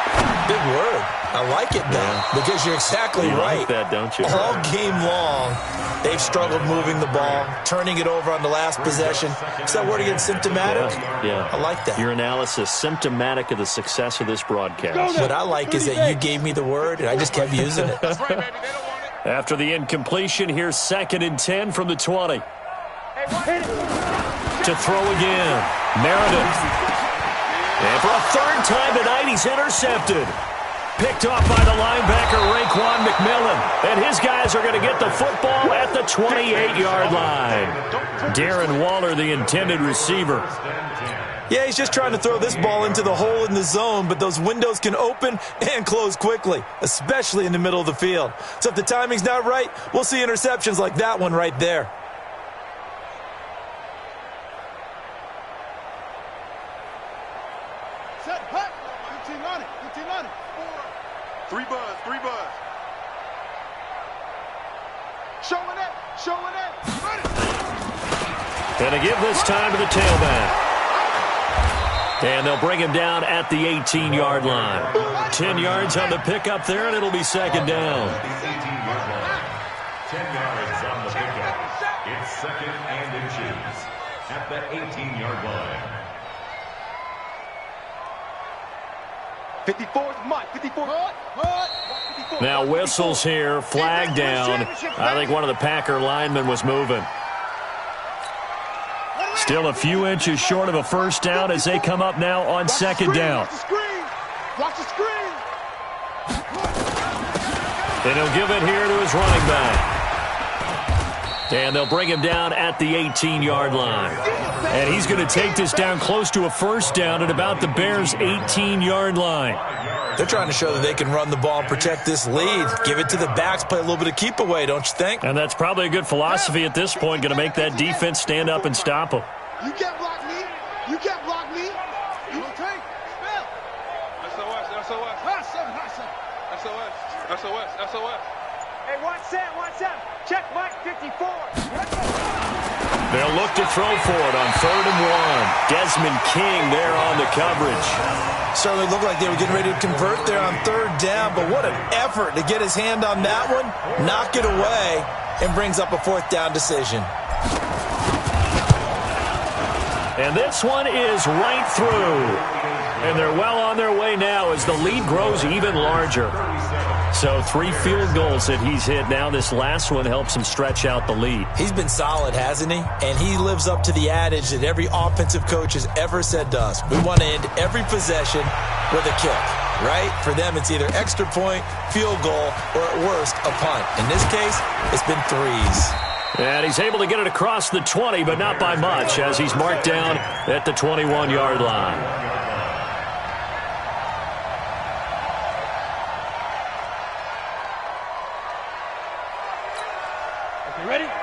[SPEAKER 6] Big word. I like it, though, because you're exactly right.
[SPEAKER 5] You like that, don't you?
[SPEAKER 6] All game long, they've struggled moving the ball, turning it over on the last possession. Is that word again, symptomatic?
[SPEAKER 5] Yeah.
[SPEAKER 6] I like that.
[SPEAKER 5] Your analysis, symptomatic of the success of this broadcast.
[SPEAKER 6] What I like is that you gave me the word, and I just kept using it.
[SPEAKER 9] That's right, baby. They don't want it.
[SPEAKER 5] After the incompletion, here's 2nd and 10 from the 20. To throw again, Meredith. And for a 3rd time tonight, he's intercepted. Picked off by the linebacker, Raekwon McMillan. And his guys are going to get the football at the 28-yard line. Darren Waller, the intended receiver.
[SPEAKER 6] Yeah, he's just trying to throw this ball into the hole in the zone, but those windows can open and close quickly, especially in the middle of the field. So if the timing's not right, we'll see interceptions like that one right there.
[SPEAKER 9] Set, hut. 15 on it. 15 on it. 4. 3 buzz. 3 buzz. Showing it. Showing it. Run it.
[SPEAKER 5] And to give this time to the tailback. And they'll bring him down at the 18-yard line. 10 yards on the pickup there, and it'll be 2nd down.
[SPEAKER 8] 10 yards on the pickup. It's 2nd and inches at the 18-yard line.
[SPEAKER 3] 54 is Mike. 54.
[SPEAKER 5] Now whistles here, flag down. I think one of the Packer linemen was moving. Still a few inches short of a 1st down as they come up now on 2nd down.
[SPEAKER 9] Watch the screen. Watch the screen.
[SPEAKER 5] And he'll give it here to his running back. And they'll bring him down at the 18-yard line. And he's going to take this down close to a 1st down at about the Bears' 18-yard line.
[SPEAKER 6] They're trying to show that they can run the ball and protect this lead. Give it to the backs, play a little bit of keep away, don't you think?
[SPEAKER 5] And that's probably a good philosophy at this point, going to make that defense stand up and stop them.
[SPEAKER 9] You can't block me. You can't block me. You will take. Spell.
[SPEAKER 3] SOS. SOS.
[SPEAKER 9] Hot seven. Hot seven.
[SPEAKER 3] SOS. SOS. SOS.
[SPEAKER 7] Hey, 1-7. Check Mike 54.
[SPEAKER 5] They'll look to throw for it on 3rd and 1. Desmond King there on the coverage.
[SPEAKER 6] Certainly looked like they were getting ready to convert there on 3rd down, but what an effort to get his hand on that one, knock it away, and brings up a 4th down decision.
[SPEAKER 5] And this one is right through. And they're well on their way now as the lead grows even larger. So 3 field goals that he's hit now. This last one helps him stretch out the lead.
[SPEAKER 6] He's been solid, hasn't he? And he lives up to the adage that every offensive coach has ever said to us. We want to end every possession with a kick, right? For them, it's either extra point, field goal, or at worst, a punt. In this case, it's been 3s.
[SPEAKER 5] And he's able to get it across the 20, but not by much, as he's marked down at the 21-yard line.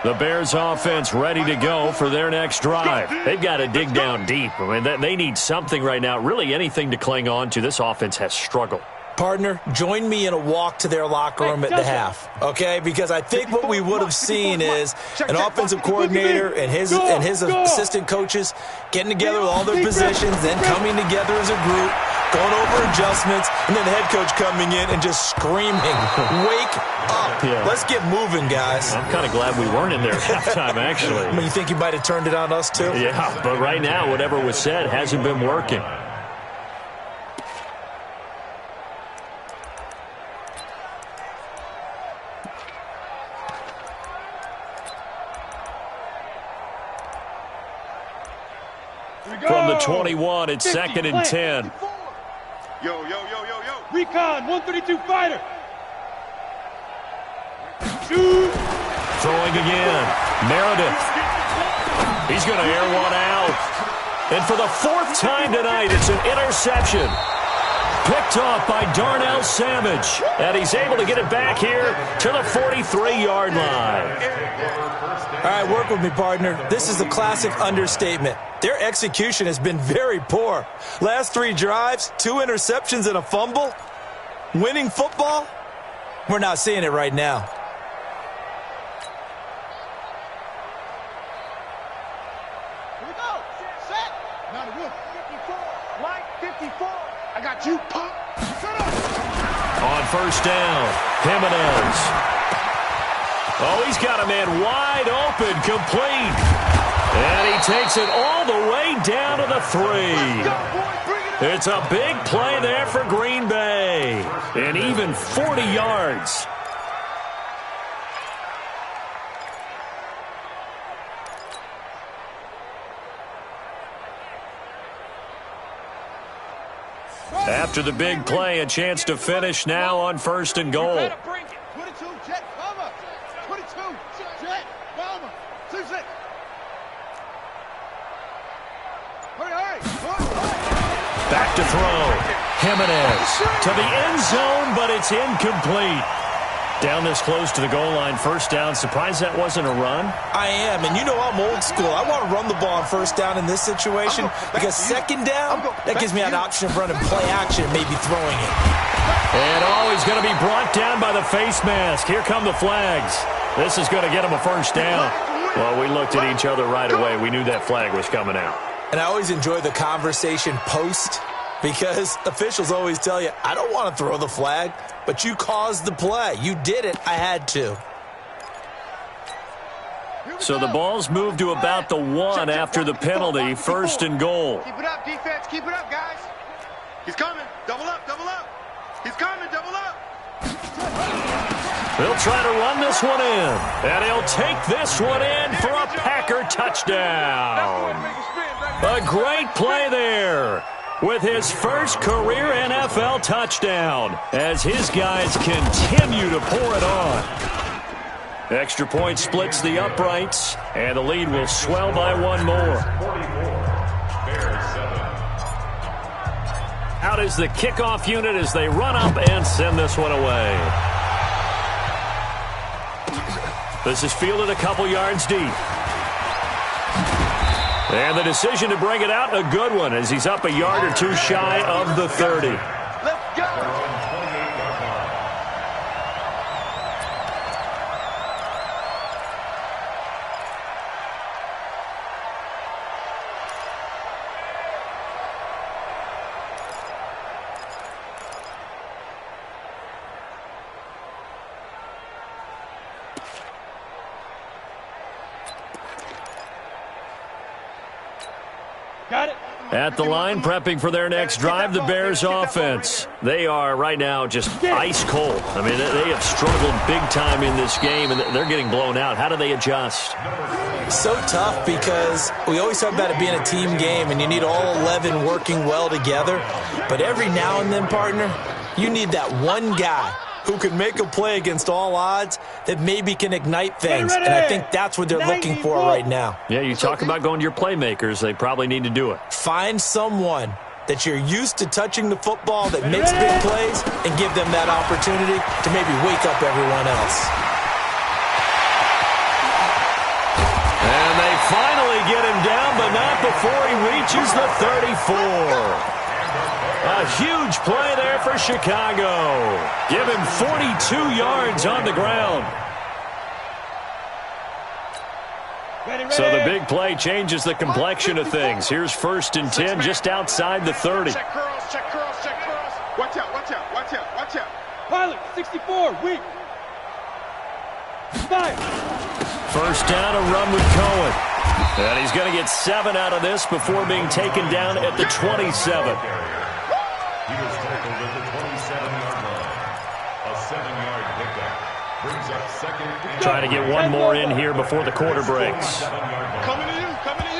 [SPEAKER 5] The Bears offense ready to go for their next drive. They've got to dig down deep. I mean, they need something right now, really anything to cling on to. This offense has struggled.
[SPEAKER 6] Partner, join me in a walk to their locker room at the half, okay? Because I think what we would have seen is an offensive coordinator and his assistant coaches getting together with all their positions, then coming together as a group, going over adjustments, and then the head coach coming in and just screaming, "Wake up.
[SPEAKER 5] Yeah.
[SPEAKER 6] Let's get moving, guys."
[SPEAKER 5] I'm kind of glad we weren't in there at halftime, actually.
[SPEAKER 6] I mean, you think you might have turned it on us, too?
[SPEAKER 5] Yeah, but right now, whatever was said hasn't been working. From the 21, it's 2nd and 10.
[SPEAKER 3] Yo.
[SPEAKER 7] Recon, 132 fighter. Shoot.
[SPEAKER 5] Throwing again. Meredith. He's going to air one out. And for the 4th time tonight, it's an interception. Picked off by Darnell Savage. And he's able to get it back here to the 43-yard line.
[SPEAKER 6] All right, work with me, partner. This is a classic understatement. Their execution has been very poor. Last 3 drives, 2 interceptions and a fumble. Winning football? We're not seeing it right now.
[SPEAKER 9] Here we go. Set. Not a roof. 54. Line 54. I got you, punk. Shut up.
[SPEAKER 5] On 1st down, Jimenez. Oh, he's got a man wide open, complete. And he takes it all the way down to the 3. It's a big play there for Green Bay. And even 40 yards. After the big play, a chance to finish now on 1st and goal.
[SPEAKER 9] 22, Jet, Palmer. 22, Jet, Palmer. 2-6. Hurry.
[SPEAKER 5] Back to throw. Jimenez to the end zone, but it's incomplete. Down this close to the goal line, 1st down. Surprised that wasn't a run?
[SPEAKER 6] I am, and you know I'm old school. I want to run the ball on 1st down in this situation because 2nd down, that gives me an option of running play action and maybe throwing it.
[SPEAKER 5] And he's going to be brought down by the face mask. Here come the flags. This is going to get him a 1st down. Well, we looked at each other right away. We knew that flag was coming out.
[SPEAKER 6] And I always enjoy the conversation post because officials always tell you, I don't want to throw the flag, but you caused the play. You did it. I had to.
[SPEAKER 5] So the ball's moved to about the 1 after the penalty, 1st and goal.
[SPEAKER 7] Keep it up, defense. Keep it up, guys.
[SPEAKER 3] He's coming. Double up. He's coming. Double up.
[SPEAKER 5] He'll try to run this one in. And he'll take this one in for a Packer touchdown. A great play there with his first career NFL touchdown as his guys continue to pour it on. Extra point splits the uprights, and the lead will swell by 1 more. Out is the kickoff unit as they run up and send this one away. This is fielded a couple yards deep. And the decision to bring it out, a good one, as he's up a yard or 2 shy of the 30.
[SPEAKER 7] Let's go.
[SPEAKER 9] Got it.
[SPEAKER 5] At the line, prepping for their next drive, the Bears offense. They are right now just ice cold. I mean, they have struggled big time in this game, and they're getting blown out. How do they adjust?
[SPEAKER 6] So tough because we always talk about it being a team game, and you need all 11 working well together. But every now and then, partner, you need that one guy who can make a play against all odds that maybe can ignite things. And I think that's what they're looking for right now.
[SPEAKER 5] Yeah, you talk about going to your playmakers. They probably need to do it.
[SPEAKER 6] Find someone that you're used to touching the football that makes big plays and give them that opportunity to maybe wake up everyone else.
[SPEAKER 5] reaches the 34. A huge play there for Chicago. Give him 42 yards on the ground. So the big play changes the complexion of things. Here's 1st and 10 just outside the 30.
[SPEAKER 3] Check curls, check curls, check curls. Watch out, watch out, watch out, watch out.
[SPEAKER 7] Pilot, 64, weak. Fire.
[SPEAKER 5] 1st down, a run with Cohen. And he's going to get 7 out of this before being taken down at the 27.
[SPEAKER 8] He was tackled at the 27-yard line. A 7-yard pickup. Brings up 2nd and
[SPEAKER 5] Trying to get one more in here before the quarter breaks.
[SPEAKER 3] Coming to you, coming to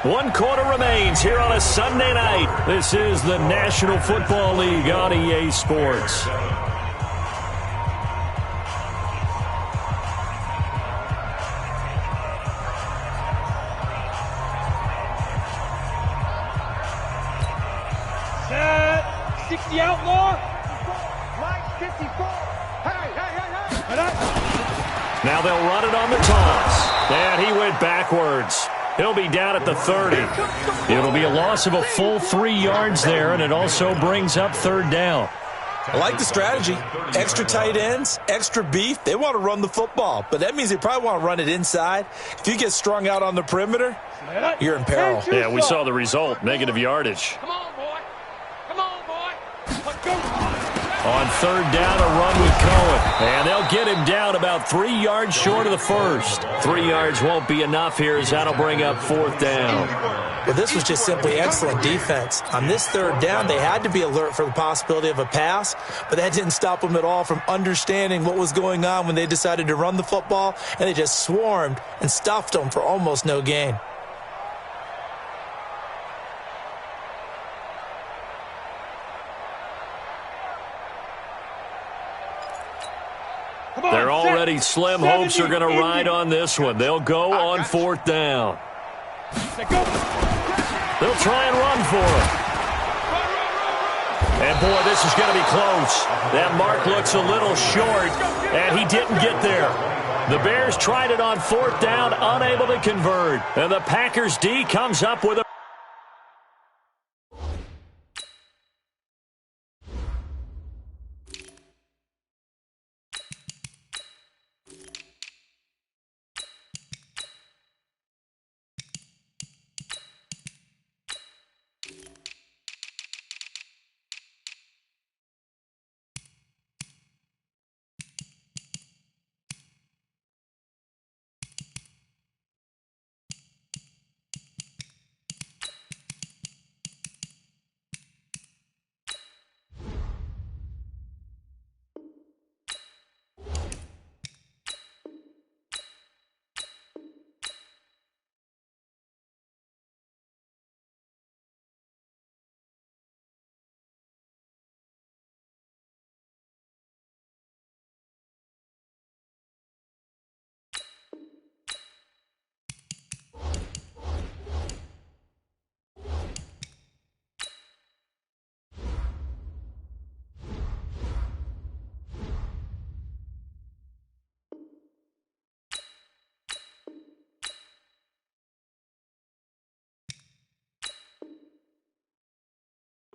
[SPEAKER 3] you.
[SPEAKER 5] 1 quarter remains here on a Sunday night. This is the National Football League on EA Sports.
[SPEAKER 7] Set. 60 outlaw.
[SPEAKER 9] Line 54. Hey, hey, hey, hey.
[SPEAKER 5] Now they'll run it on the toss. And he went backwards. He'll be down at the 30. It'll be a loss of a full 3 yards there, and it also brings up 3rd down.
[SPEAKER 6] I like the strategy. Extra tight ends, extra beef. They want to run the football, but that means they probably want to run it inside. If you get strung out on the perimeter, you're in peril.
[SPEAKER 5] Yeah, we saw the result, negative yardage.
[SPEAKER 7] Come on, boy. Come on, boy. Let's go.
[SPEAKER 5] On 3rd down, a run with Cohen. And they'll get him down about 3 yards short of the 1st. 3 yards won't be enough here as that'll bring up 4th down.
[SPEAKER 6] Well, this was just simply excellent defense. On this 3rd down, they had to be alert for the possibility of a pass, but that didn't stop them at all from understanding what was going on when they decided to run the football, and they just swarmed and stuffed them for almost no gain.
[SPEAKER 5] They're already slim. Hopes are going to ride on this one. They'll go on 4th down. They'll try and run for it. And, boy, this is going to be close. That mark looks a little short, and he didn't get there. The Bears tried it on 4th down, unable to convert. And the Packers D comes up with a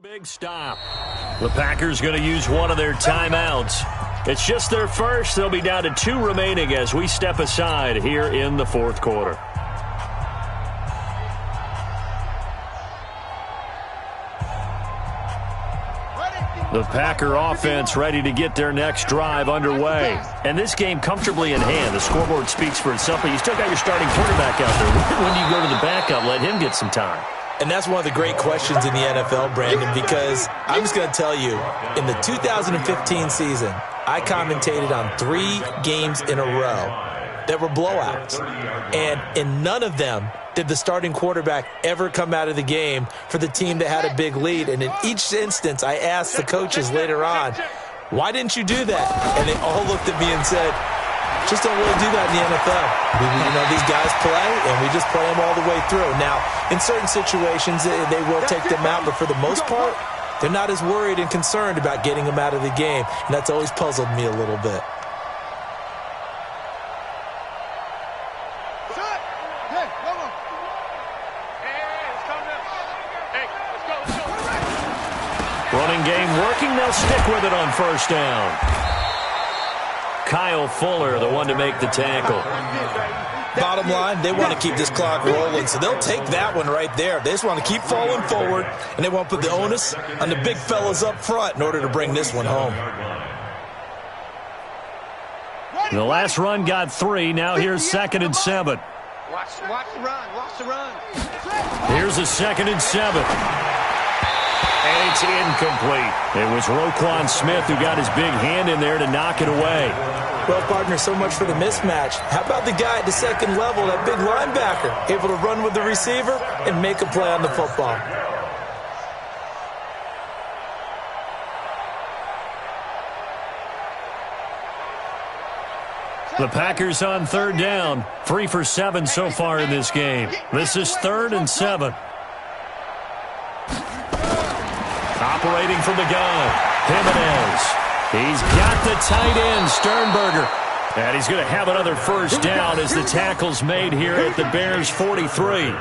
[SPEAKER 5] big stop. The Packers going to use one of their timeouts. It's just their first. They'll be down to 2 remaining as we step aside here in the 4th quarter. The Packer offense ready to get their next drive underway. And this game comfortably in hand. The scoreboard speaks for itself, but you still got your starting quarterback out there. When do you go to the backup? Let him get some time.
[SPEAKER 6] And that's one of the great questions in the NFL, Brandon, because I'm just going to tell you, in the 2015 season, I commentated on 3 games in a row that were blowouts. And in none of them did the starting quarterback ever come out of the game for the team that had a big lead. And in each instance, I asked the coaches later on, why didn't you do that? And they all looked at me and said, just don't really do that in the NFL. These guys play, and we just play them all the way through. Now, in certain situations, they will take them out, but for the most part, they're not as worried and concerned about getting them out of the game, and that's always puzzled me a little bit.
[SPEAKER 5] Running game working. They'll stick with it on first down. Kyle Fuller, the one to make the tackle.
[SPEAKER 6] Bottom line, they want to keep this clock rolling, so they'll take that one right there. They just want to keep falling forward, and they want to put the onus on the big fellas up front in order to bring this one home.
[SPEAKER 5] The last run got 3. Now here's 2nd and 7.
[SPEAKER 7] Watch the run. Watch the run.
[SPEAKER 5] Here's a 2nd and 7. And it's incomplete. It was Roquan Smith who got his big hand in there to knock it away.
[SPEAKER 6] Well, partner, so much for the mismatch. How about the guy at the second level, that big linebacker, able to run with the receiver and make a play on the football?
[SPEAKER 5] The Packers on 3rd down. 3 for 7 so far in this game. This is 3rd and 7. Operating from the gun, Jimenez. He's got the tight end, Sternberger. And he's going to have another first down as the tackle's made here at the Bears' 43.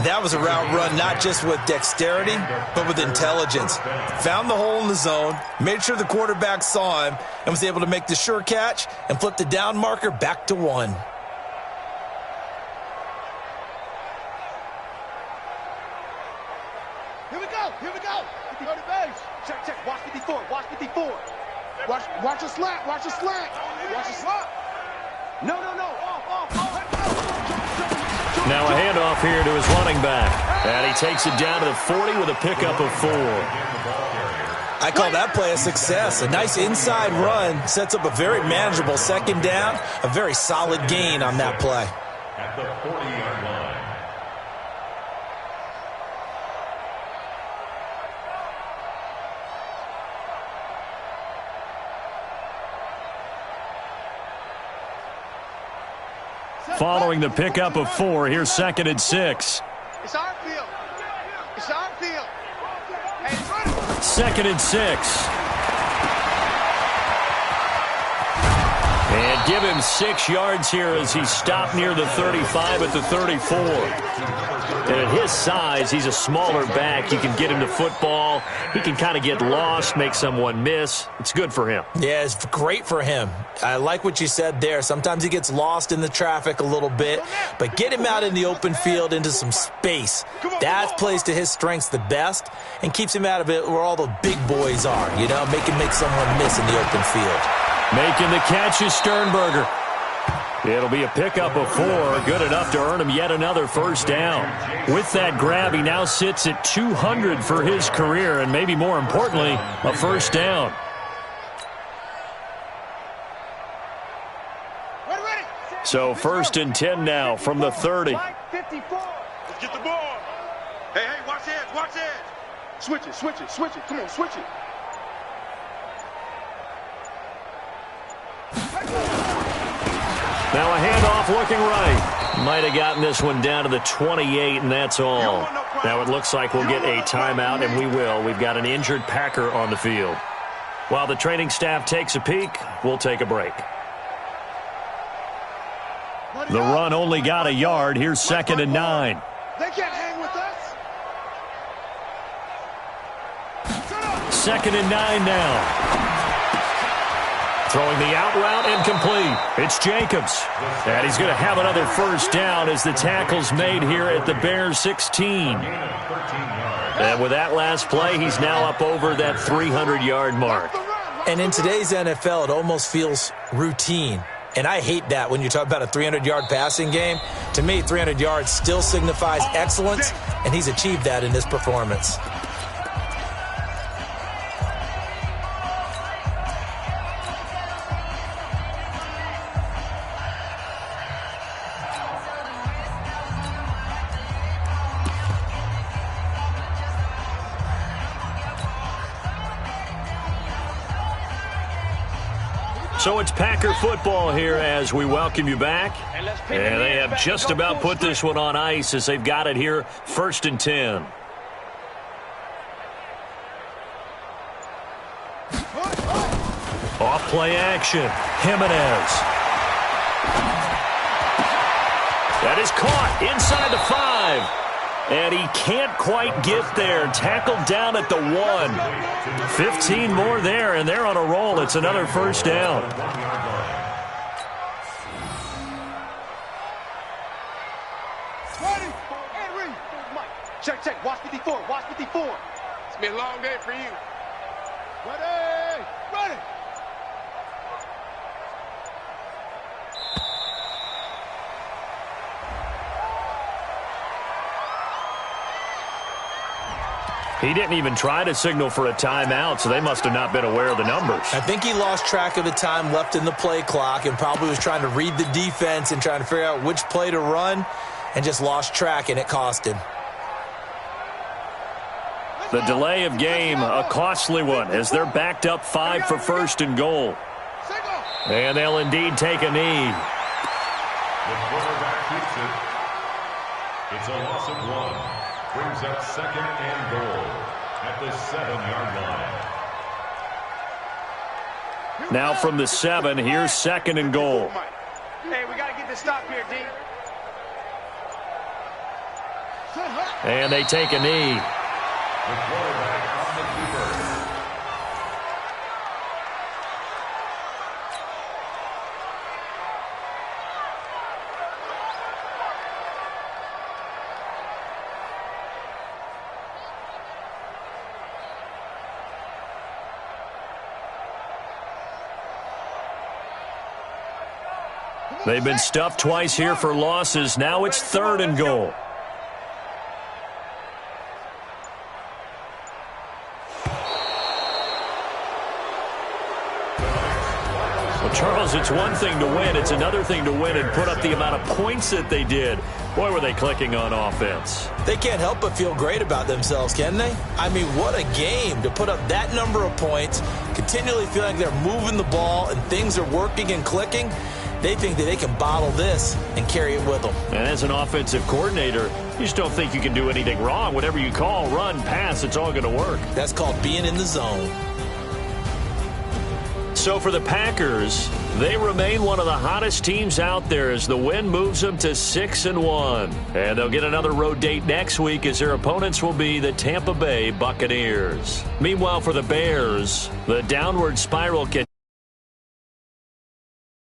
[SPEAKER 6] That was a route run not just with dexterity, but with intelligence. Found the hole in the zone, made sure the quarterback saw him, and was able to make the sure catch and flip the down marker back to 1.
[SPEAKER 9] Here we go. Go to base.
[SPEAKER 7] Check. Watch 54.
[SPEAKER 9] Watch a slant. Watch a slant. No. Off.
[SPEAKER 5] Now a handoff here to his running back. And he takes it down to the 40 with a pickup of 4.
[SPEAKER 6] I call that play a success. A nice inside run sets up a very manageable 2nd down. A very solid gain on that play.
[SPEAKER 8] At the 40-yard line.
[SPEAKER 5] Following the pickup of 4, here's 2nd and 6.
[SPEAKER 7] It's our field.
[SPEAKER 5] 2nd and 6. And give him 6 yards here as he stopped near the 35 at the 34. And at his size, he's a smaller back. You can get him to football. He can kind of get lost, make someone miss. It's good for him.
[SPEAKER 6] Yeah, it's great for him. I like what you said there. Sometimes he gets lost in the traffic a little bit, but get him out in the open field into some space. That plays to his strengths the best and keeps him out of it where all the big boys are, you know, make someone miss in the open field.
[SPEAKER 5] Making the catch is Sternberger. It'll be a pickup of 4, good enough to earn him yet another first down. With that grab, he now sits at 200 for his career, and maybe more importantly, a first down. So 1st and 10 now from the 30.
[SPEAKER 7] Right 54.
[SPEAKER 3] Let's get the ball. Hey, watch edge. Switch it. Come on, switch it.
[SPEAKER 5] Now a handoff looking right. Might have gotten this one down to the 28, and that's all. Now it looks like we'll get a timeout, and we will. We've got an injured Packer on the field. While the training staff takes a peek, we'll take a break. The run only got a yard. Here's 2nd and 9.
[SPEAKER 9] They can't hang with us.
[SPEAKER 5] 2nd and 9 now. Throwing the out route incomplete. It's Jacobs. And he's going to have another first down as the tackle's made here at the Bears 16. And with that last play, he's now up over that 300-yard mark.
[SPEAKER 6] And in today's NFL, it almost feels routine. And I hate that when you talk about a 300-yard passing game. To me, 300 yards still signifies excellence, and he's achieved that in this performance.
[SPEAKER 5] So it's Packer football here as we welcome you back. And they have just about put this one on ice as they've got it here, 1st and 10. Off play action. Jimenez. That is caught inside the 5. And he can't quite get there. Tackled down at the 1. 15 more there, and they're on a roll. It's another first down.
[SPEAKER 7] Check, check. Watch 54. Watch 54.
[SPEAKER 9] It's been a long day for you.
[SPEAKER 7] Ready. Ready.
[SPEAKER 5] He didn't even try to signal for a timeout, so they must have not been aware of the numbers.
[SPEAKER 6] I think he lost track of the time left in the play clock and probably was trying to read the defense and trying to figure out which play to run and just lost track, and it cost him.
[SPEAKER 5] The delay of game, a costly one, as they're backed up 5 for first and goal. And they'll indeed take a knee.
[SPEAKER 8] The quarterback keeps it. It's a loss of 1. Brings up second and goal at the 7-yard line.
[SPEAKER 5] Now from the 7, here's second and goal.
[SPEAKER 7] Hey, we got to get this stop here, D.
[SPEAKER 5] And they take a knee.
[SPEAKER 8] The quarterback on the keeper.
[SPEAKER 5] They've been stuffed twice here for losses. Now it's third and goal. Well, Charles, it's one thing to win. It's another thing to win and put up the amount of points that they did. Boy, were they clicking on offense.
[SPEAKER 6] They can't help but feel great about themselves, can they? I mean, what a game to put up that number of points, continually feeling like they're moving the ball and things are working and clicking. They think that they can bottle this and carry it with them.
[SPEAKER 5] And as an offensive coordinator, you just don't think you can do anything wrong. Whatever you call, run, pass, it's all going to work.
[SPEAKER 6] That's called being in the zone.
[SPEAKER 5] So for the Packers, they remain one of the hottest teams out there as the win moves them to 6-1. And they'll get another road date next week as their opponents will be the Tampa Bay Buccaneers. Meanwhile, for the Bears, the downward spiral continues.